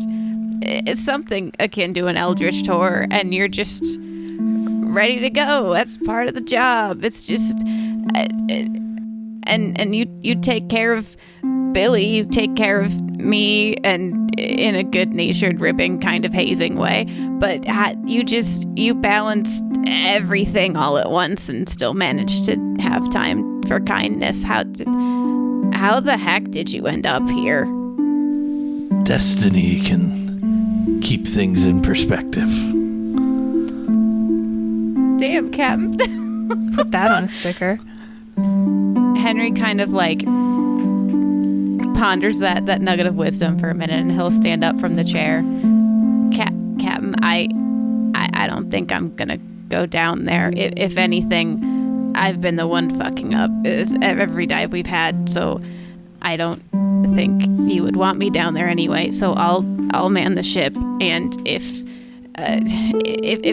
Speaker 5: something akin to an eldritch tour, and you're just ready to go. That's part of the job. It's just, and you take care of Billie, you take care of me, and in a good-natured, ribbing kind of hazing way. But you balanced everything all at once and still managed to have time for kindness. How the heck did you end up here?
Speaker 2: Destiny can keep things in perspective.
Speaker 5: Damn, Captain.
Speaker 4: Put that on a sticker.
Speaker 5: Henry kind of like ponders that nugget of wisdom for a minute, and he'll stand up from the chair. Captain, I don't think I'm gonna go down there. If anything, I've been the one fucking up every dive we've had, so I don't think you would want me down there anyway. So I'll man the ship, and if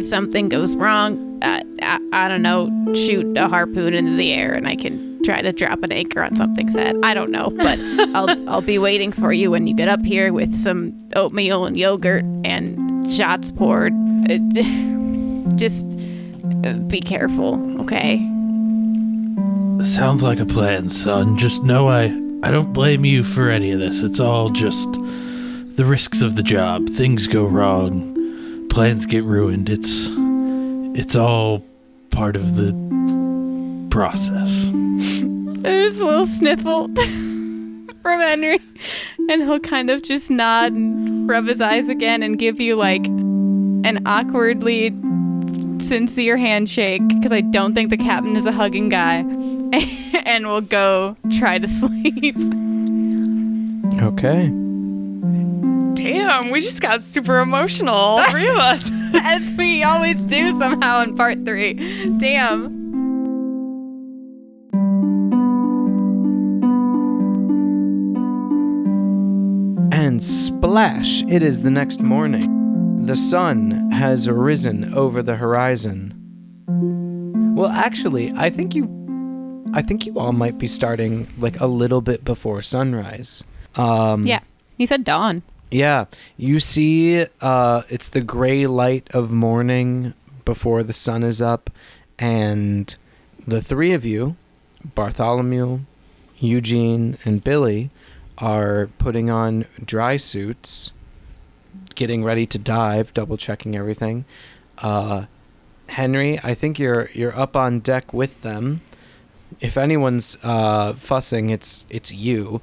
Speaker 5: something goes wrong, I don't know, shoot a harpoon into the air, and I can try to drop an anchor on something sad. I don't know, but I'll be waiting for you when you get up here with some oatmeal and yogurt and shots poured. Just be careful, okay?
Speaker 2: Sounds like a plan, son. Just know I don't blame you for any of this. It's all just the risks of the job. Things go wrong. Plans get ruined. It's all part of the process.
Speaker 5: There's a little sniffle from Henry, and he'll kind of just nod and rub his eyes again and give you like an awkwardly sincere handshake, because I don't think the captain is a hugging guy, and we'll go try to sleep.
Speaker 1: Okay.
Speaker 4: Damn, we just got super emotional, all three of us.
Speaker 5: As we always do somehow in part 3. Damn.
Speaker 1: And splash, it is the next morning. The sun has arisen over the horizon. Well, actually, I think you all might be starting like a little bit before sunrise.
Speaker 5: Yeah, he said dawn.
Speaker 1: Yeah, you see it's the gray light of morning before the sun is up, and the three of you, Bartholomew, Eugene, and Billie, are putting on dry suits, getting ready to dive, double checking everything. Henry, I think you're up on deck with them. If anyone's fussing, it's you.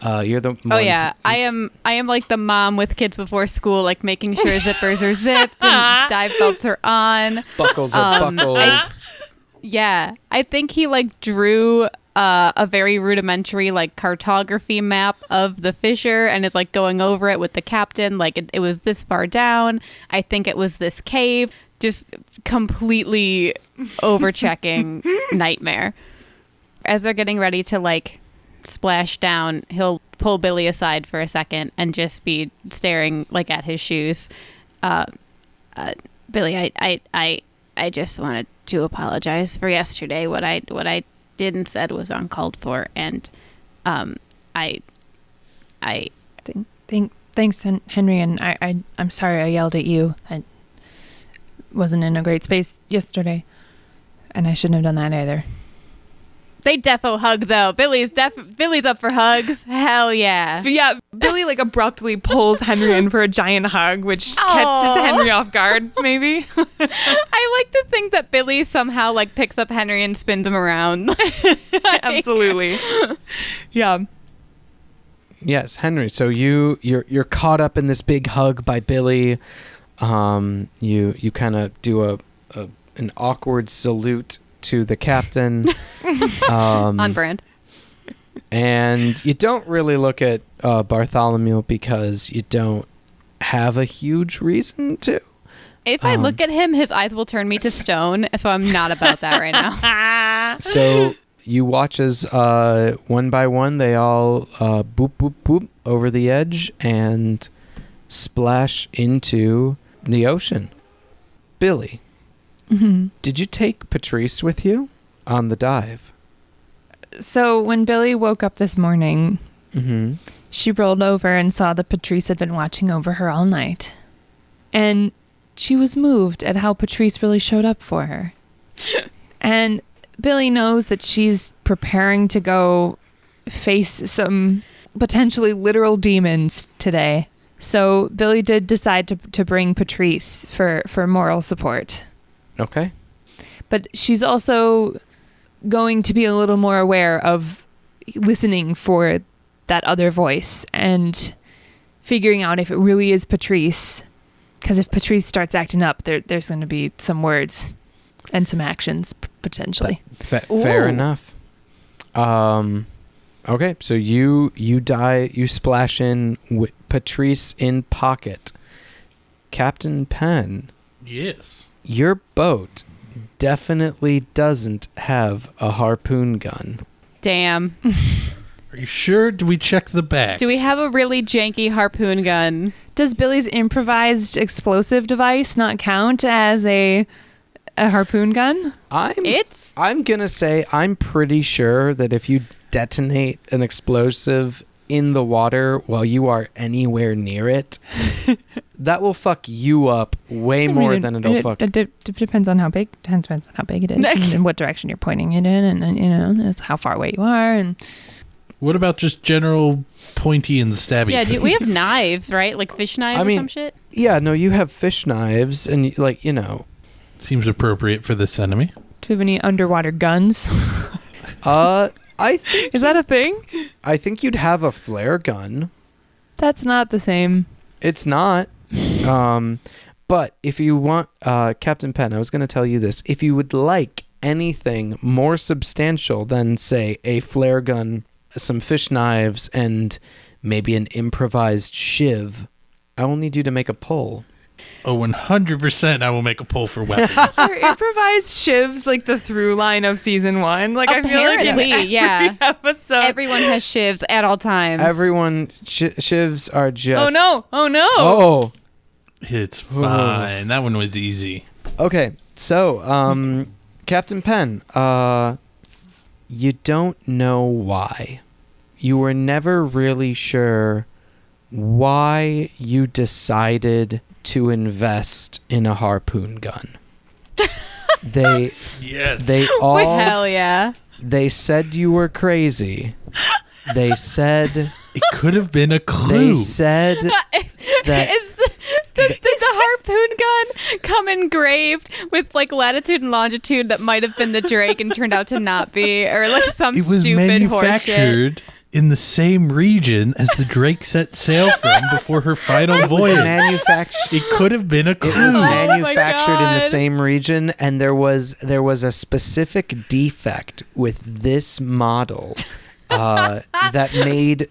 Speaker 1: You're the
Speaker 5: Oh yeah, I am like the mom with kids before school, like making sure zippers are zipped and dive belts are on.
Speaker 1: Buckles are buckled.
Speaker 5: Yeah, I think he like drew a very rudimentary like cartography map of the fissure and is like going over it with the captain. Like it was this far down. I think it was this cave. Just completely overchecking nightmare. As they're getting ready to like splash down, he'll pull Billie aside for a second and just be staring like at his shoes. Billie, I just wanted to apologize for yesterday. What I did and said was uncalled for, and
Speaker 4: Thanks, Henry, and I'm sorry I yelled at you. I wasn't in a great space yesterday, and I shouldn't have done that either.
Speaker 5: They defo hug though. Billie's up for hugs. Hell yeah.
Speaker 4: But yeah, Billie like abruptly pulls Henry in for a giant hug, which catches Henry off guard, maybe.
Speaker 5: I like to think that Billie somehow like picks up Henry and spins him around.
Speaker 4: Absolutely. Yeah.
Speaker 1: Yes, Henry. So you're caught up in this big hug by Billie. You kind of do an awkward salute to the captain.
Speaker 5: On brand.
Speaker 1: And you don't really look at Bartholomew because you don't have a huge reason to.
Speaker 5: If I look at him, his eyes will turn me to stone, so I'm not about that right now.
Speaker 1: So you watch as one by one they all boop, boop, boop over the edge and splash into the ocean. Billie, did you take Patrice with you on the dive?
Speaker 4: So when Billie woke up this morning, she rolled over and saw that Patrice had been watching over her all night. And she was moved at how Patrice really showed up for her. And Billie knows that she's preparing to go face some potentially literal demons today. So Billie did decide to bring Patrice for moral support.
Speaker 1: Okay.
Speaker 4: But she's also going to be a little more aware of listening for that other voice and figuring out if it really is Patrice. Because if Patrice starts acting up, there's going to be some words and some actions potentially.
Speaker 1: Fair enough. Okay, so you splash in with Patrice in pocket. Captain Penn.
Speaker 2: Yes.
Speaker 1: Your boat definitely doesn't have a harpoon gun.
Speaker 5: Damn.
Speaker 2: Are you sure? Do we check the back?
Speaker 5: Do we have a really janky harpoon gun?
Speaker 4: Does Billie's improvised explosive device not count as a harpoon gun?
Speaker 1: I'm gonna say I'm pretty sure that if you detonate an explosive in the water while you are anywhere near it, that will fuck you up way more than it'll fuck.
Speaker 4: It depends on how big. Depends on how big it is and what direction you're pointing it in, and it's how far away you are. And
Speaker 2: what about just general pointy and stabby?
Speaker 5: Yeah, we have knives, right? Like fish knives or some shit.
Speaker 1: Yeah, no, you have fish knives, and
Speaker 2: seems appropriate for this enemy.
Speaker 4: Do you have any underwater guns?
Speaker 1: I think
Speaker 4: is that a thing?
Speaker 1: I think you'd have a flare gun.
Speaker 4: That's not the same.
Speaker 1: It's not. But if you want, Captain Penn, I was going to tell you this. If you would like anything more substantial than, say, a flare gun, some fish knives, and maybe an improvised shiv, I will need you to make a pull.
Speaker 2: Oh, 100% I will make a pull for weapons.
Speaker 4: Are improvised shivs like the through line of season 1? Like
Speaker 5: apparently,
Speaker 4: I feel like
Speaker 5: yeah.
Speaker 4: Episode.
Speaker 5: Everyone has shivs at all times.
Speaker 1: Shivs are just...
Speaker 4: Oh no!
Speaker 1: Oh!
Speaker 2: It's fine. That one was easy.
Speaker 1: Okay, so, Captain Penn, you don't know why. You were never really sure why you decided to invest in a harpoon gun. They all
Speaker 5: hell yeah.
Speaker 1: They said you were crazy. They said
Speaker 2: it could have been a clue.
Speaker 1: They said that
Speaker 5: did the harpoon gun come engraved with like latitude and longitude that might have been the Drake and turned out to not be, or like some
Speaker 2: it was
Speaker 5: stupid horseshit?
Speaker 2: Manufactured in the same region as the Drake set sail from before her final voyage. It could have been a clue.
Speaker 1: It was manufactured in the same region, and there was a specific defect with this model that made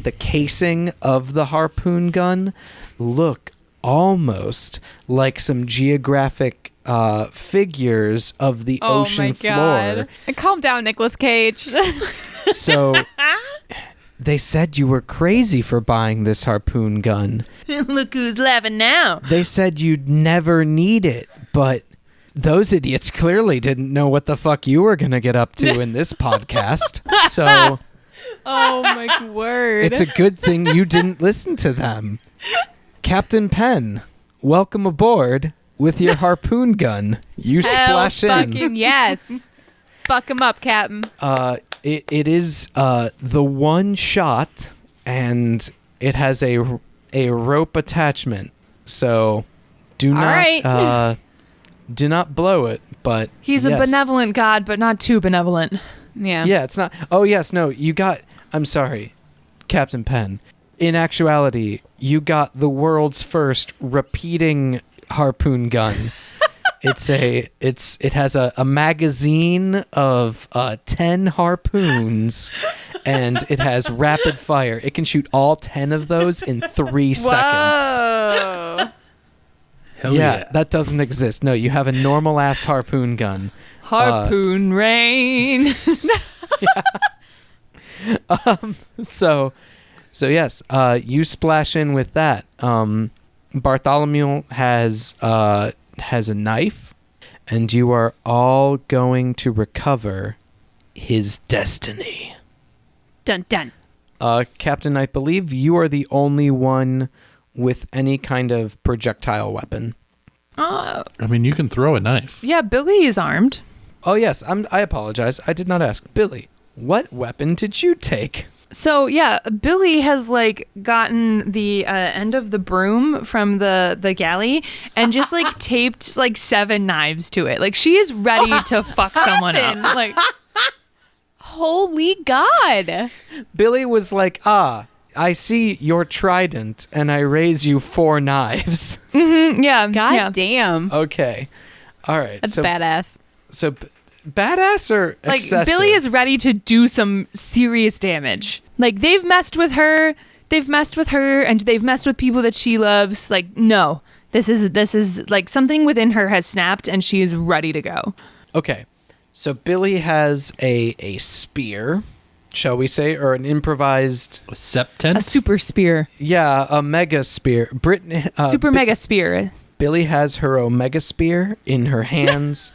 Speaker 1: the casing of the harpoon gun look almost like some geographic figures of the ocean floor.
Speaker 5: And calm down, Nicolas Cage.
Speaker 1: So they said you were crazy for buying this harpoon gun.
Speaker 4: Look who's laughing now.
Speaker 1: They said you'd never need it, but those idiots clearly didn't know what the fuck you were going to get up to in this podcast. So
Speaker 5: Oh my word.
Speaker 1: it's a good thing you didn't listen to them. Captain Penn, welcome aboard with your harpoon gun. You splash in.
Speaker 5: Fucking yes. Fuck him up, Captain.
Speaker 1: It is the one shot, and it has a rope attachment. So do not
Speaker 5: right.
Speaker 1: Do not blow it. But
Speaker 4: He's a
Speaker 1: yes.
Speaker 4: benevolent god, but not too benevolent.
Speaker 5: Yeah.
Speaker 1: Yeah, it's not. Oh yes, no. You got. I'm sorry, Captain Penn. In actuality, you got the world's first repeating harpoon gun. It has a magazine of 10 harpoons, and it has rapid fire. It can shoot all 10 of those in 3 seconds.
Speaker 5: Whoa.
Speaker 2: Hell
Speaker 1: Yeah, that doesn't exist. No, you have a normal ass harpoon gun.
Speaker 4: Harpoon rain.
Speaker 1: So yes, you splash in with that. Bartholomew has a knife, and you are all going to recover his destiny.
Speaker 5: Dun dun.
Speaker 1: Captain, I believe you are the only one with any kind of projectile weapon.
Speaker 2: I mean, you can throw a knife.
Speaker 4: Yeah, Billie is armed.
Speaker 1: Oh yes, I apologize. I did not ask. Billie, what weapon did you take?
Speaker 4: So yeah, Billie has like gotten the end of the broom from the galley and just like taped like 7 knives to it. Like she is ready to fuck someone up. Like,
Speaker 5: Holy God.
Speaker 1: Billie was like, I see your trident, and I raise you 4 knives.
Speaker 4: yeah,
Speaker 5: God
Speaker 4: yeah.
Speaker 5: damn.
Speaker 1: Okay. All right.
Speaker 5: That's
Speaker 1: so,
Speaker 5: badass.
Speaker 1: So, badass or
Speaker 4: Like
Speaker 1: excessive?
Speaker 4: Billie is ready to do some serious damage. Like they've messed with her, and they've messed with people that she loves. Like no, this is like something within her has snapped, and she is ready to go.
Speaker 1: Okay. So Billie has a spear, shall we say, or an improvised,
Speaker 2: A septent?
Speaker 4: A super spear,
Speaker 1: a mega spear.
Speaker 4: super mega spear.
Speaker 1: Billie has her omega spear in her hands.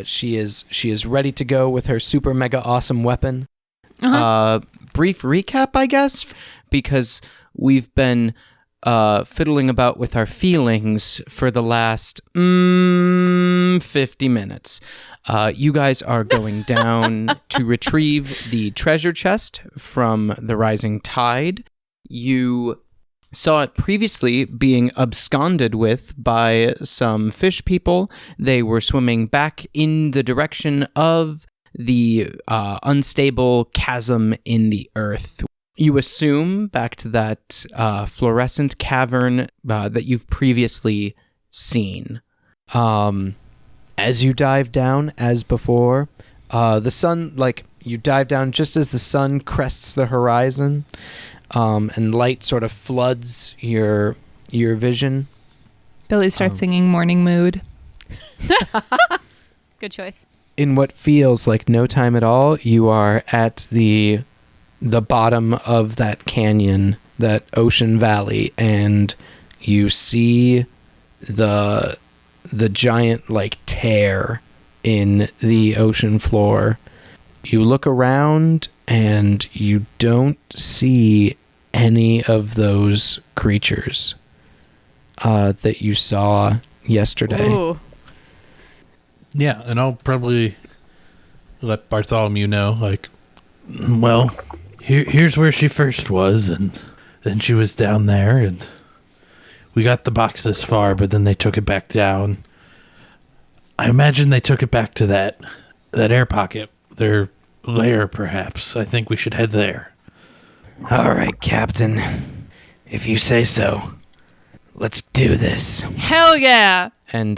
Speaker 1: She is ready to go with her super mega awesome weapon.
Speaker 3: Brief recap, I guess, because we've been fiddling about with our feelings for the last 50 minutes. You guys are going down to retrieve the treasure chest from the rising tide. You saw it previously being absconded with by some fish people. They were swimming back in the direction of the unstable chasm in the earth. You assume back to that fluorescent cavern that you've previously seen. As you dive down, as before, the sun, you dive down just as the sun crests the horizon, and light sort of floods your vision.
Speaker 4: Billie starts singing Morning Mood.
Speaker 5: Good choice.
Speaker 1: In what feels like no time at all, you are at the bottom of that canyon, that ocean valley, and you see the giant tear in the ocean floor. You look around and you don't see any of those creatures that you saw yesterday.
Speaker 5: Ooh.
Speaker 2: Yeah, and I'll probably let Bartholomew know, well, here's where she first was, and then she was down there, and we got the box this far, but then they took it back down. I imagine they took it back to that air pocket, their lair, perhaps. I think we should head there.
Speaker 3: All right, Captain. If you say so. Let's do this.
Speaker 4: Hell yeah!
Speaker 1: And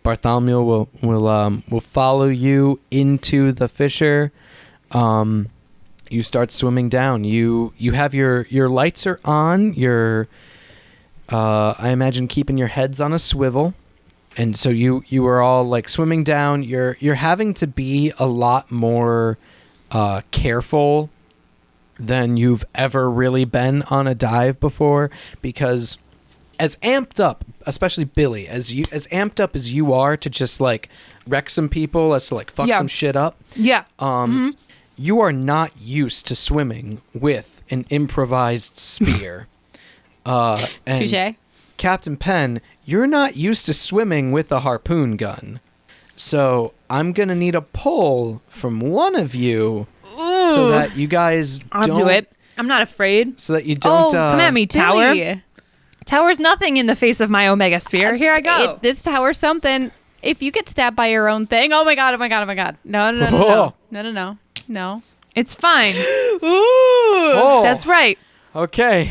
Speaker 1: Bartholomew will follow you into the fissure. You start swimming down. You have your lights are on. You're I imagine keeping your heads on a swivel. And so you are all like swimming down. You're having to be a lot more careful than you've ever really been on a dive before, because as amped up, especially Billie, as amped up as you are to just like wreck some people, as to like fuck some shit up.
Speaker 4: Yeah.
Speaker 1: You are not used to swimming with an improvised spear. And
Speaker 5: Touché.
Speaker 1: Captain Penn, you're not used to swimming with a harpoon gun. So I'm going to need a pull from one of you so that you guys
Speaker 4: I'll
Speaker 1: don't...
Speaker 4: do it. I'm not afraid.
Speaker 1: So that you don't...
Speaker 4: Come at me, Tower.
Speaker 5: Billie.
Speaker 4: Tower's nothing in the face of my Omega Sphere. Here I go.
Speaker 5: This tower's something. If you get stabbed by your own thing, oh my god. No.
Speaker 4: It's fine.
Speaker 1: Oh,
Speaker 4: That's right.
Speaker 1: okay.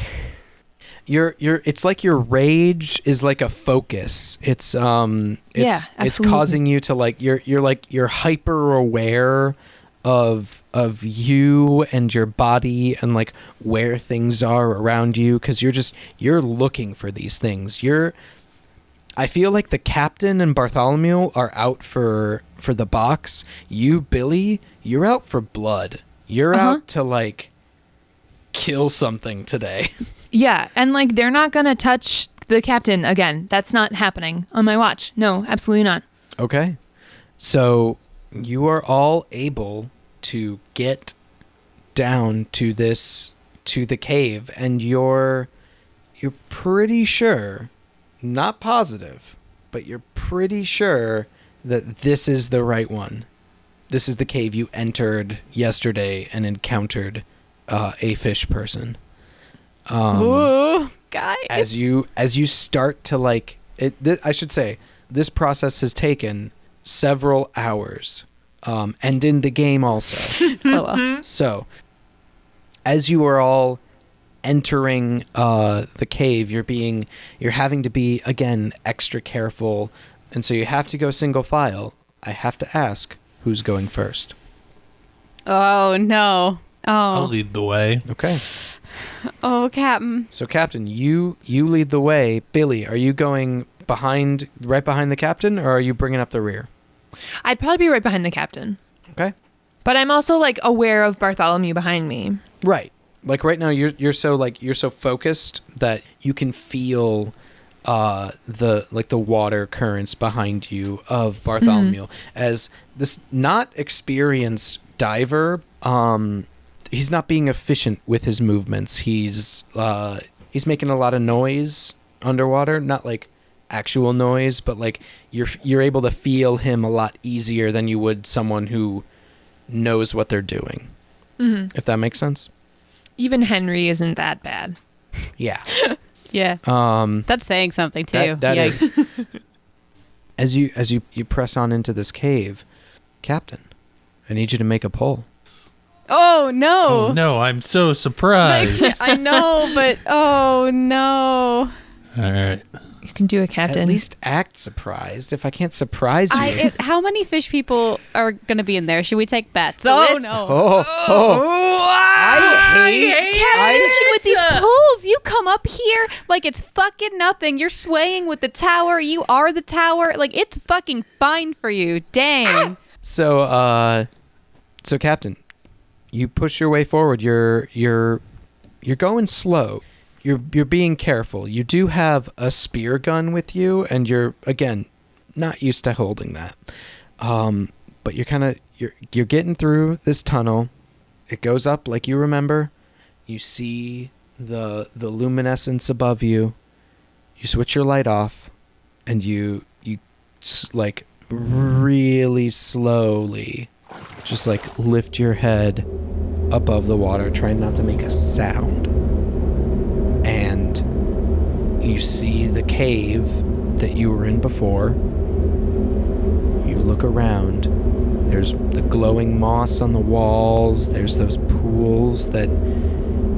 Speaker 1: It's like your rage is like a focus. It's it's
Speaker 4: absolutely.
Speaker 1: causing you to like you're hyper aware of you and your body and like where things are around you, because you're looking for these things. I feel like the captain and Bartholomew are out for the box. You, Billie, you're out for blood. You're out to like kill something today.
Speaker 4: Yeah, and like they're not gonna touch the captain again. That's not happening on my watch. No, absolutely not.
Speaker 1: Okay. So you are all able to get down to the cave, and you're pretty sure, not positive, but you're pretty sure that this is the right one. This is the cave you entered yesterday and encountered a fish person.
Speaker 5: Ooh, guys.
Speaker 1: As you start to like it, I should say this process has taken several hours, and in the game also.
Speaker 5: Oh, well.
Speaker 1: So, as you are all entering the cave, you're having to be again extra careful, and so you have to go single file. I have to ask, who's going first?
Speaker 5: Oh no.
Speaker 2: I'll
Speaker 5: Oh.
Speaker 2: lead the way.
Speaker 1: Okay.
Speaker 5: Oh, Captain.
Speaker 1: So, Captain, you lead the way. Billie, are you going right behind the captain, or are you bringing up the rear?
Speaker 4: I'd probably be right behind the captain.
Speaker 1: Okay.
Speaker 4: But I'm also like aware of Bartholomew behind me.
Speaker 1: Right. Like right now, you're so focused that you can feel the water currents behind you of Bartholomew. As this not experienced diver, he's not being efficient with his movements. He's making a lot of noise underwater, not like actual noise, but like you're able to feel him a lot easier than you would someone who knows what they're doing. If that makes sense.
Speaker 4: Even Henry isn't that bad.
Speaker 1: Yeah.
Speaker 5: Yeah. That's saying something too.
Speaker 1: That
Speaker 5: Yikes.
Speaker 1: is. As you press on into this cave, Captain, I need you to make a pull.
Speaker 5: Oh no.
Speaker 2: Oh no, I'm so surprised.
Speaker 5: I know, but oh no.
Speaker 2: All right.
Speaker 4: You can do it, Captain.
Speaker 1: At least act surprised. If I can't surprise you.
Speaker 5: How many fish people are going to be in there? Should we take bets?
Speaker 4: The
Speaker 5: Oh
Speaker 4: list?
Speaker 5: no.
Speaker 1: I hate
Speaker 5: With these pulls, you come up here like it's fucking nothing. You're swaying with the tower. You are the tower. Like it's fucking fine for you. Dang.
Speaker 1: So Captain, you push your way forward. You're going slow. You're being careful. You do have a spear gun with you, and you're again not used to holding that. But you're getting through this tunnel. It goes up like you remember. You see the luminescence above you. You switch your light off, and you like really slowly just like lift your head above the water, trying not to make a sound. And you see the cave that you were in before. You look around. There's the glowing moss on the walls. There's those pools that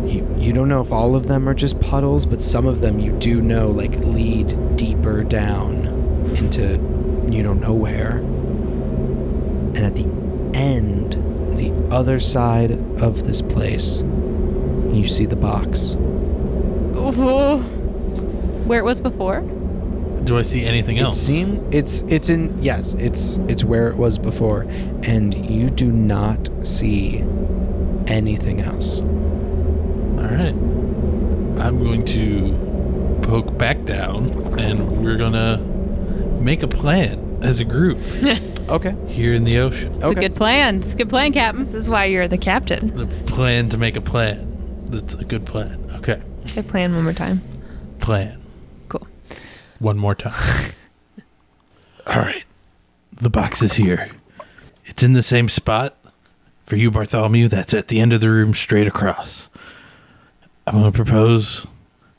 Speaker 1: you don't know if all of them are just puddles, but some of them you do know like lead deeper down into you don't know where. And at the end, the other side of this place, you see the box.
Speaker 5: Where it was before?
Speaker 2: Do I see anything else?
Speaker 1: It's where it was before, and you do not see anything else.
Speaker 2: All right. I'm going to poke back down, and we're gonna make a plan as a group
Speaker 1: Okay.
Speaker 2: here in the ocean.
Speaker 5: It's a good plan. It's a good plan, Captain.
Speaker 4: This is why you're the captain.
Speaker 2: The plan to make a plan. That's a good plan. Okay.
Speaker 4: Say plan one more time.
Speaker 2: Plan.
Speaker 4: Cool.
Speaker 2: One more time. All right. The box is here. It's in the same spot. For you, Bartholomew, that's at the end of the room straight across. I'm going to propose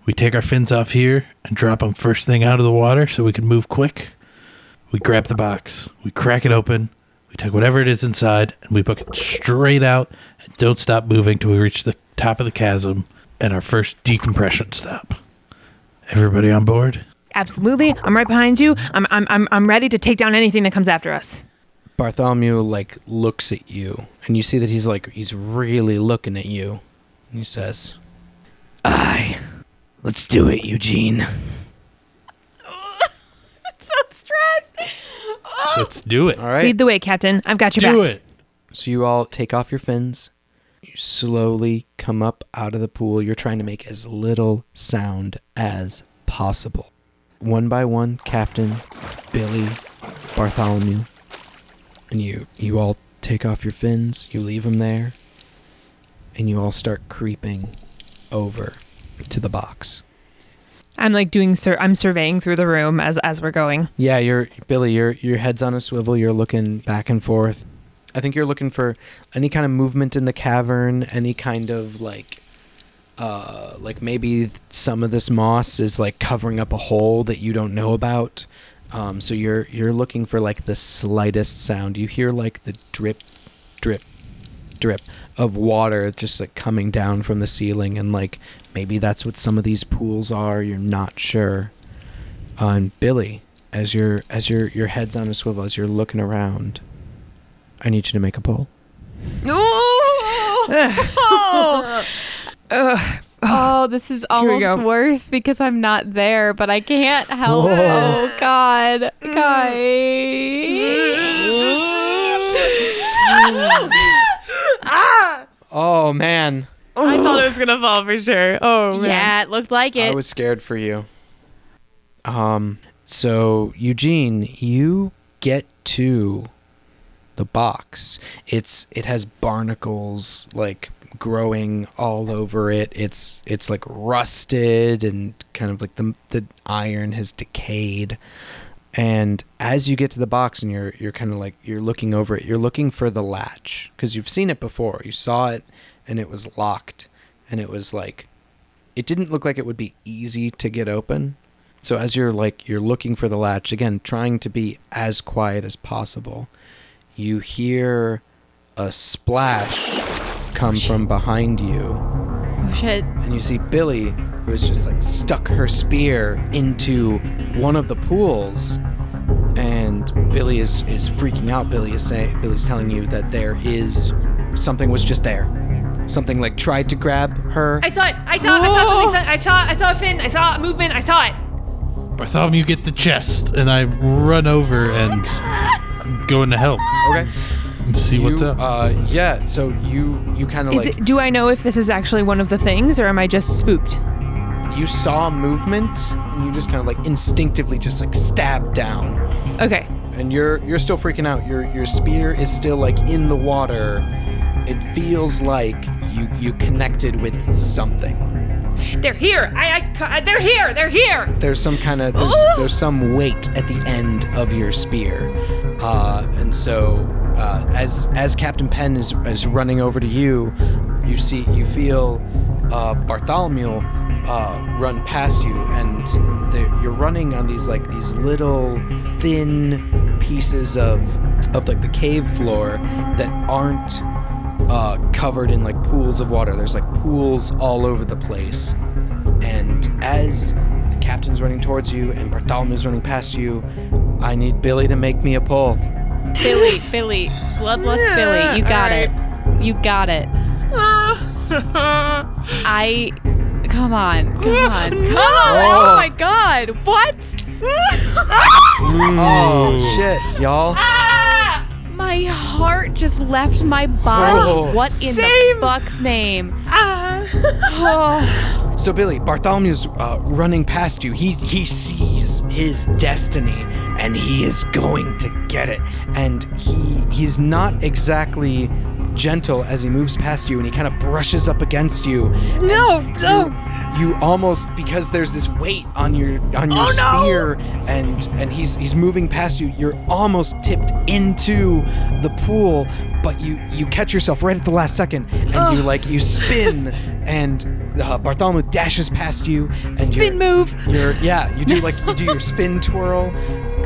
Speaker 2: we take our fins off here and drop them first thing out of the water so we can move quick. We grab the box. We crack it open. We take whatever it is inside and we book it straight out and don't stop moving till we reach the top of the chasm and our first decompression stop. Everybody on board?
Speaker 6: Absolutely. I'm right behind you. I'm ready to take down anything that comes after us.
Speaker 1: Bartholomew looks at you, and you see that he's really looking at you. And he says,
Speaker 3: Aye. Let's do it, Eugene.
Speaker 5: So stressed.
Speaker 2: Let's do it.
Speaker 1: "All right."
Speaker 6: Lead the way, Captain. I've got your
Speaker 2: Do
Speaker 6: back.
Speaker 2: it.
Speaker 1: So you all take off your fins. You slowly come up out of the pool. You're trying to make as little sound as possible. One by one, Captain, Billie, Bartholomew, and you all take off your fins. You leave them there, and you all start creeping over to the box.
Speaker 4: I'm I'm surveying through the room as we're going.
Speaker 1: Yeah, Billie. Your head's on a swivel. You're looking back and forth. I think you're looking for any kind of movement in the cavern, any kind of like maybe some of this moss is covering up a hole that you don't know about. So you're looking for the slightest sound. You hear the drip, drip, drip of water just coming down from the ceiling, and maybe that's what some of these pools are. You're not sure. And Billie, as your head's on a swivel, as you're looking around, I need you to make a pull.
Speaker 5: Oh, this is
Speaker 4: Here we
Speaker 5: almost
Speaker 4: go.
Speaker 5: worse because I'm not there, but I can't help.
Speaker 1: Whoa.
Speaker 5: Oh, God. Guys.
Speaker 1: Oh man,
Speaker 4: I thought it was gonna fall for sure. Oh man.
Speaker 5: Yeah, it looked like it.
Speaker 1: I was scared for you. So Eugene, you get to the box. It has barnacles growing all over it. It's rusted and kind of the iron has decayed. And as you get to the box and you're kind of you're looking over it, you're looking for the latch because you've seen it before. You saw it and it was locked, and it was it didn't look like it would be easy to get open. So as you're looking for the latch, again, trying to be as quiet as possible, you hear a splash come from behind you.
Speaker 5: Oh, shit.
Speaker 1: And you see Billie, who has just stuck her spear into one of the pools. And Billie is freaking out. Billie's telling you that something was just there. Something tried to grab her.
Speaker 6: I saw it. I saw something. I saw a fin. I saw a movement. I saw it.
Speaker 2: Bartholomew, get the chest, and I run over and I'm going to help
Speaker 1: Okay.
Speaker 2: and see what's up.
Speaker 1: Yeah, so you kind of
Speaker 4: Do I know if this is actually one of the things, or am I just spooked?
Speaker 1: you saw movement and you just kind of instinctively just stabbed down.
Speaker 4: Okay.
Speaker 1: And you're still freaking out. Your spear is still in the water. It feels like you connected with something.
Speaker 6: They're here. They're here. They're here.
Speaker 1: There's some kind of there's some weight at the end of your spear, and so as Captain Penn is running over to you, you feel Bartholomew run past you, and you're running on these little thin pieces of the cave floor that aren't covered in pools of water. There's pools all over the place. And as the captain's running towards you and Bartholomew's running past you, I need Billie to make me a pull.
Speaker 5: Billie, bloodlust Billie, you got it. You got it. Come on. Oh my God. What?
Speaker 1: Oh, shit, y'all.
Speaker 5: My heart just left my body.
Speaker 1: Oh.
Speaker 5: What in the fuck's name? Oh.
Speaker 1: So, Billie, Bartholomew's running past you. He sees his destiny, and he is going to get it. And he's not exactly gentle as he moves past you, and he kind of brushes up against you.
Speaker 5: No.
Speaker 1: You almost, because there's this weight on your spear, and he's moving past you. You're almost tipped into the pool, but you catch yourself right at the last second, and you spin, and Bartholomew dashes past you. And
Speaker 5: Spin move.
Speaker 1: You do your spin twirl,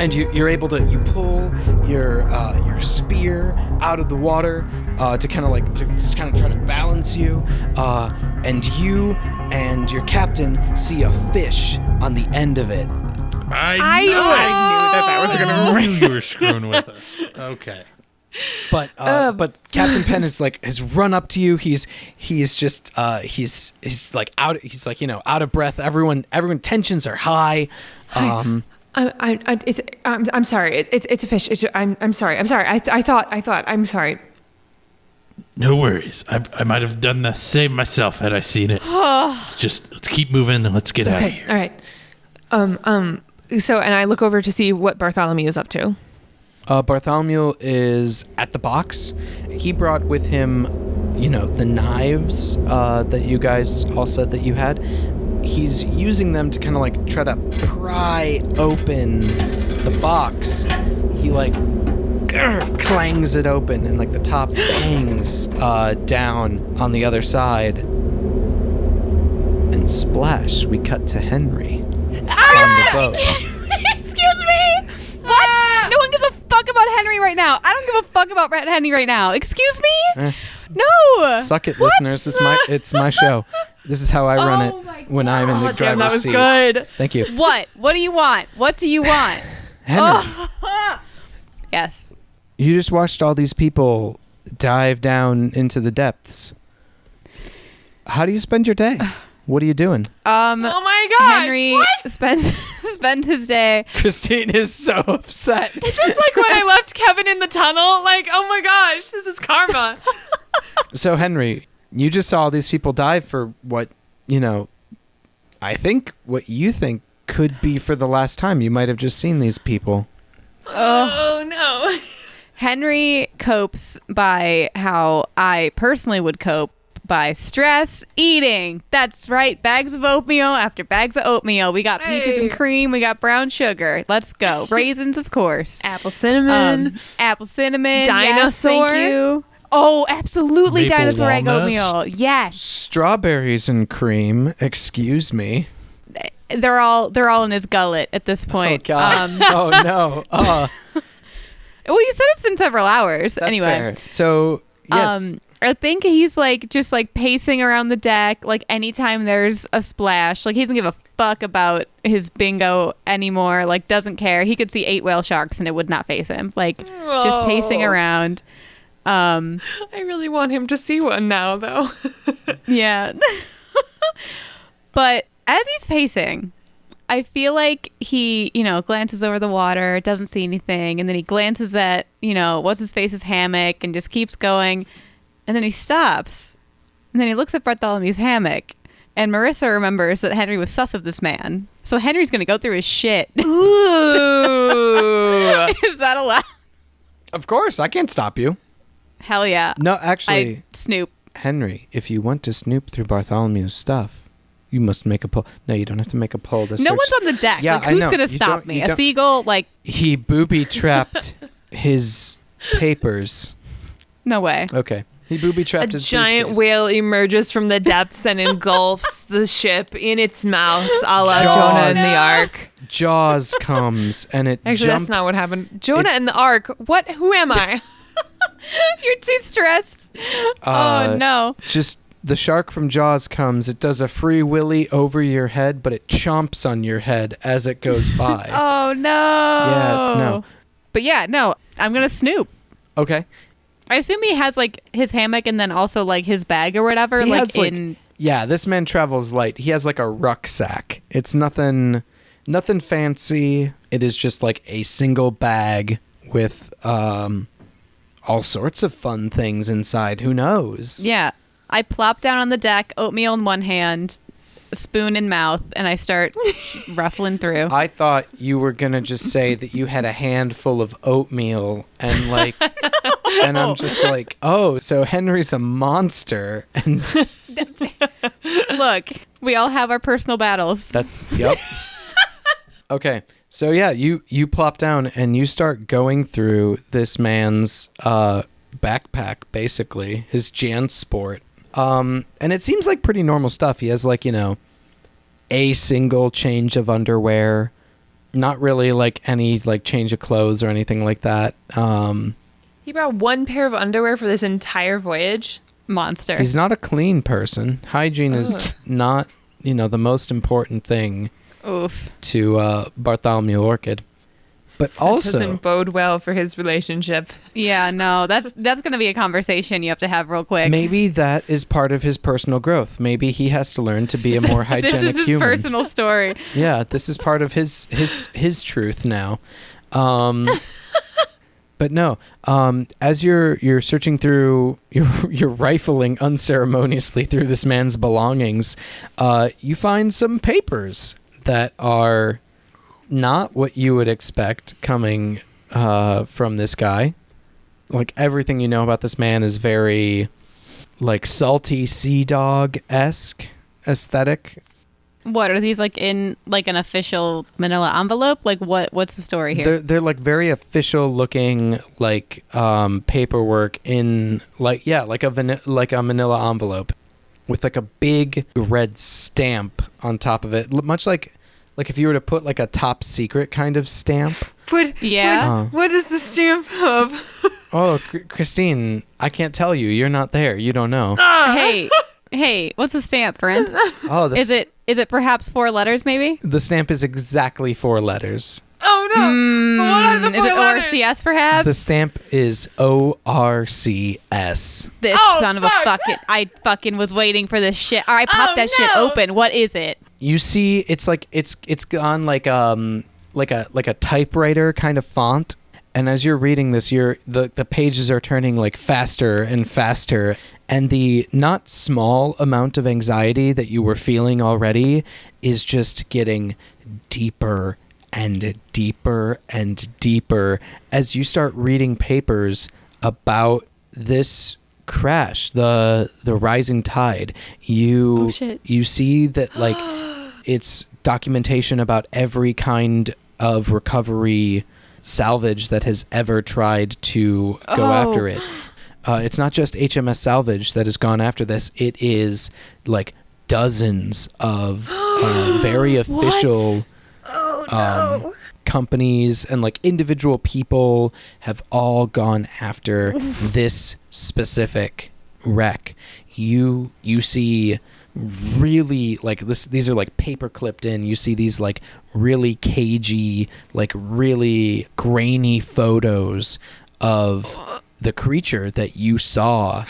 Speaker 1: and you're able to pull your spear out of the water to kind of try to balance you, and you and your captain see a fish on the end of it.
Speaker 2: I knew
Speaker 4: that was gonna
Speaker 2: I knew you were screwing with us. Okay.
Speaker 1: But Captain Penn has run up to you. He's out of breath. Everyone tensions are high.
Speaker 6: I'm sorry. It's a fish. I'm sorry. I thought. I'm sorry.
Speaker 2: No worries. I might have done the same myself had I seen it. Let's keep moving and let's get out of here.
Speaker 6: All right. So, and I look over to see what Bartholomew is up to.
Speaker 1: Bartholomew is at the box. He brought with him, the knives that you guys all said that you had. He's using them to kind of try to pry open the box. He clangs it open, and the top hangs down on the other side. And splash, we cut to Henry on the boat.
Speaker 5: Excuse me. What? No one gives a fuck about Henry right now. I don't give a fuck about Red Henry right now. Excuse me? No.
Speaker 1: Suck it, listeners. It's my show. This is how I run it when I'm in the driver's seat.
Speaker 6: That was good.
Speaker 1: Thank you.
Speaker 5: What? What do you want? What do you want?
Speaker 1: Henry,
Speaker 5: Yes.
Speaker 1: you just watched all these people dive down into the depths. How do you spend your day? What are you doing?
Speaker 6: Oh my gosh.
Speaker 5: Henry spends his day.
Speaker 1: Christine is so upset.
Speaker 6: It's just like when I left Kevin in the tunnel. Oh my gosh, this is karma.
Speaker 1: So, Henry, you just saw these people dive for what, I think what you think could be for the last time. You might have just seen these people.
Speaker 6: Oh no.
Speaker 5: Henry copes by how I personally would cope, by stress eating. That's right. Bags of oatmeal after bags of oatmeal. We got peaches and cream. We got brown sugar. Let's go. Raisins, of course.
Speaker 6: Apple cinnamon.
Speaker 5: Dinosaur.
Speaker 6: Yes,
Speaker 5: thank you. Oh, absolutely.
Speaker 2: Maple
Speaker 5: Dinosaur egg
Speaker 2: walnuts.
Speaker 5: oatmeal. Yes.
Speaker 1: Strawberries and cream. Excuse me.
Speaker 5: They're all in his gullet at this point.
Speaker 1: Oh, God. Oh, no.
Speaker 5: Well, you said it's been several hours.
Speaker 1: That's
Speaker 5: anyway.
Speaker 1: fair. So, yes.
Speaker 5: I think he's just pacing around the deck. Anytime there's a splash, he doesn't give a fuck about his bingo anymore. Doesn't care. He could see 8 whale sharks and it would not face him. Just pacing around.
Speaker 6: I really want him to see one now, though.
Speaker 5: Yeah. But as he's pacing, I feel like he, glances over the water, doesn't see anything, and then he glances at, what's-his-face's hammock and just keeps going. And then he stops. And then he looks at Bartholomew's hammock. And Marissa remembers that Henry was sus of this man. So Henry's going to go through his shit.
Speaker 6: Ooh.
Speaker 5: Is that allowed?
Speaker 1: Of course. I can't stop you.
Speaker 5: Hell yeah.
Speaker 1: No, actually,
Speaker 5: I snoop.
Speaker 1: Henry, if you want to snoop through Bartholomew's stuff, you must make a poll. No, you don't have to make a poll to
Speaker 5: No
Speaker 1: search.
Speaker 5: one's on the deck.
Speaker 1: Yeah, I
Speaker 5: who's
Speaker 1: know.
Speaker 5: going to
Speaker 1: You
Speaker 5: stop
Speaker 1: don't-
Speaker 5: me?
Speaker 1: you
Speaker 5: A
Speaker 1: don't-
Speaker 5: seagull?
Speaker 1: He booby-trapped his papers.
Speaker 5: No way.
Speaker 1: Okay. He booby-trapped
Speaker 6: A
Speaker 1: his
Speaker 6: giant
Speaker 1: briefcase.
Speaker 6: whale emerges from the depths and engulfs the ship in its mouth, a la
Speaker 1: Jaws.
Speaker 6: Jonah and the Ark.
Speaker 1: Jaws comes and it
Speaker 6: Actually,
Speaker 1: jumps.
Speaker 6: that's not what happened. Jonah and the Ark. What? Who am I?
Speaker 5: You're too stressed. Oh, no.
Speaker 1: Just the shark from Jaws comes. It does a free willy over your head, but it chomps on your head as it goes by.
Speaker 5: Oh, no.
Speaker 1: Yeah, no.
Speaker 5: But yeah, no. I'm going to snoop.
Speaker 1: Okay.
Speaker 5: I assume he has his hammock and then also his bag or whatever
Speaker 1: He has, Yeah, this man travels light. He has like a rucksack. It's nothing fancy. It is just like a single bag with all sorts of fun things inside. Who knows?
Speaker 5: Yeah. I plop down on the deck, oatmeal in one hand, spoon in mouth, and I start ruffling through.
Speaker 1: I thought you were going to just say that you had a handful of oatmeal and like and I'm just like, "Oh, so Henry's a monster." And
Speaker 5: Look, we all have our personal battles.
Speaker 1: yep. Okay. So yeah, you plop down and you start going through this man's backpack, basically, his JanSport. And it seems like pretty normal stuff. He has like, a single change of underwear, not really like any like change of clothes or anything like that.
Speaker 4: He brought one pair of underwear for this entire voyage.
Speaker 5: Monster.
Speaker 1: He's not a clean person. Hygiene is not, the most important thing
Speaker 5: Oof.
Speaker 1: to Bartholomew Orchid. But also
Speaker 4: Doesn't bode well for his relationship.
Speaker 5: Yeah, no, that's going to be a conversation you have to have real quick.
Speaker 1: maybe that is part of his personal growth. Maybe he has to learn to be a more hygienic
Speaker 5: This is his
Speaker 1: human.
Speaker 5: personal story.
Speaker 1: Yeah, this is part of his truth now. But no, as you're searching through, you're rifling unceremoniously through this man's belongings, you find some papers that are not what you would expect coming from this guy. Like everything you know about this man is very like salty sea dog-esque aesthetic.
Speaker 5: What are these like in like an official manila envelope? Like what's the story here?
Speaker 1: They're like very official looking like paperwork in like a manila envelope with like a big red stamp on top of it, much like if you were to put like a top secret kind of stamp.
Speaker 5: Yeah.
Speaker 4: What is the stamp of?
Speaker 1: Oh, Christine, I can't tell you. You're not there. You don't know.
Speaker 5: Hey, what's the stamp, friend?
Speaker 1: Oh,
Speaker 5: Is it perhaps 4 letters maybe?
Speaker 1: the stamp is exactly 4 letters.
Speaker 4: Oh no! What are the
Speaker 5: Is it
Speaker 4: 4 letters?
Speaker 5: ORCS perhaps?
Speaker 1: The stamp is ORCS.
Speaker 5: This
Speaker 4: Oh,
Speaker 5: son of a
Speaker 4: fuck.
Speaker 5: I fucking was waiting for this shit. All right, pop
Speaker 4: Oh,
Speaker 5: that shit
Speaker 4: no.
Speaker 5: open. What is it?
Speaker 1: You see, it's like it's on like a typewriter kind of font, and as you're reading this, the pages are turning like faster and faster, and the not small amount of anxiety that you were feeling already is just getting deeper and deeper and deeper as you start reading papers about this crash, the rising tide.
Speaker 5: Oh, shit.
Speaker 1: You see that like it's documentation about every kind of recovery salvage that has ever tried to go after it. It's not just HMS Salvage that has gone after this. It is like dozens of very official companies and like individual people have all gone after this specific wreck. You see really like this, these are like paper clipped in. You see these like really cagey, like really grainy photos of the creature that you saw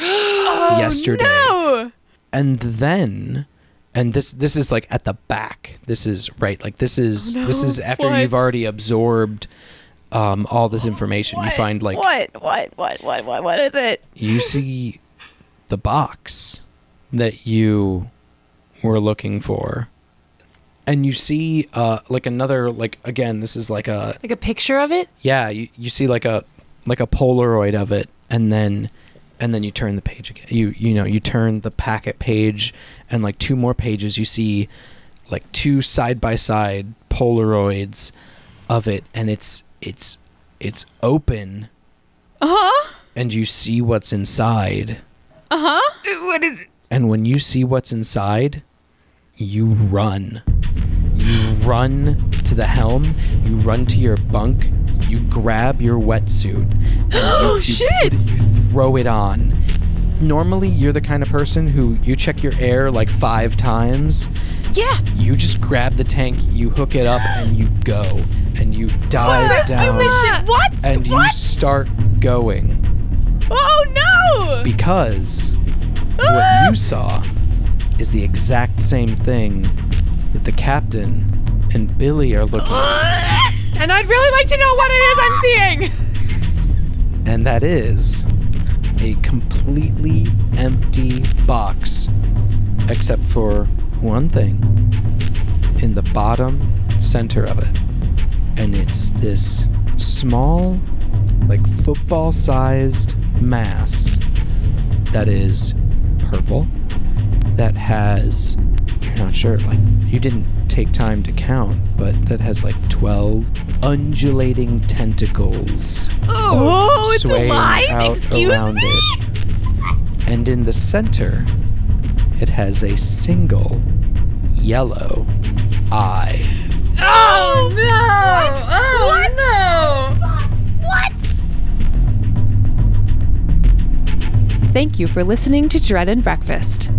Speaker 1: yesterday.
Speaker 5: No!
Speaker 1: And then this is like at the back. This is right, like this is after you've already absorbed all this information. You find like
Speaker 5: What is it?
Speaker 1: you see the box that you were looking for, and you see like another, like again, this is like a
Speaker 4: picture of it?
Speaker 1: yeah, you see like a Polaroid of it, and then you turn the page again. You turn the packet page, and like 2 more pages, you see like 2 side-by-side Polaroids of it, and it's open. And you see what's inside.
Speaker 4: What is it?
Speaker 1: And when you see what's inside, you run. You run to the helm, you run to your bunk, you grab your wetsuit, and you throw it on. Normally, you're the kind of person who you check your air like 5 times.
Speaker 4: Yeah.
Speaker 1: You just grab the tank, you hook it up, and you go. And you dive down.
Speaker 5: What?
Speaker 1: And you start going.
Speaker 5: Oh no!
Speaker 1: Because what you saw is the exact same thing that the captain and Billie are looking at.
Speaker 4: And I'd really like to know what it is I'm seeing.
Speaker 1: And that is a completely empty box, except for one thing in the bottom center of it. And it's this small, like football-sized mass that is purple, that has, you're not sure, like, you didn't take time to count, but that has like 12 undulating tentacles
Speaker 5: It's
Speaker 1: swaying
Speaker 5: alive?
Speaker 1: out
Speaker 5: Excuse
Speaker 1: around
Speaker 5: me?
Speaker 1: it. And in the center, it has a single yellow eye.
Speaker 4: Oh no!
Speaker 5: What?
Speaker 4: Thank you for listening to Dread and Breakfast.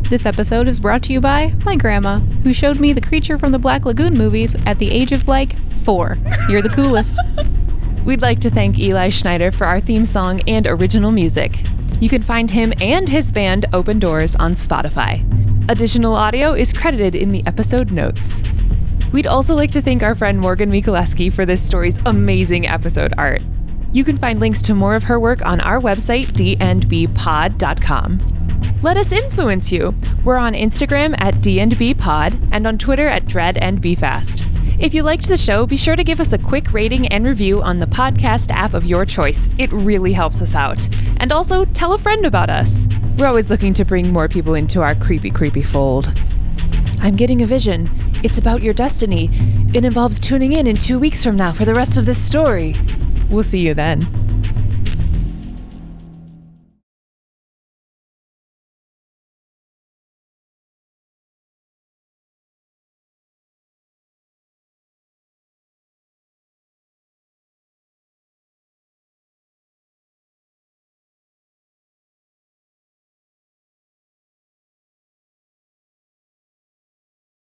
Speaker 5: This episode is brought to you by my grandma, who showed me the Creature from the Black Lagoon movies at the age of, 4. You're the coolest.
Speaker 4: We'd like to thank Eli Schneider for our theme song and original music. You can find him and his band Open Doors on Spotify. Additional audio is credited in the episode notes. We'd also like to thank our friend Morgan Mekoleske for this story's amazing episode art. You can find links to more of her work on our website, dnbpod.com. Let us influence you. We're on Instagram at dnbpod and on Twitter at dreadandbfast. If you liked the show, be sure to give us a quick rating and review on the podcast app of your choice. It really helps us out. And also, tell a friend about us. We're always looking to bring more people into our creepy, creepy fold. I'm getting a vision. It's about your destiny. It involves tuning in 2 weeks from now for the rest of this story. We'll see you then.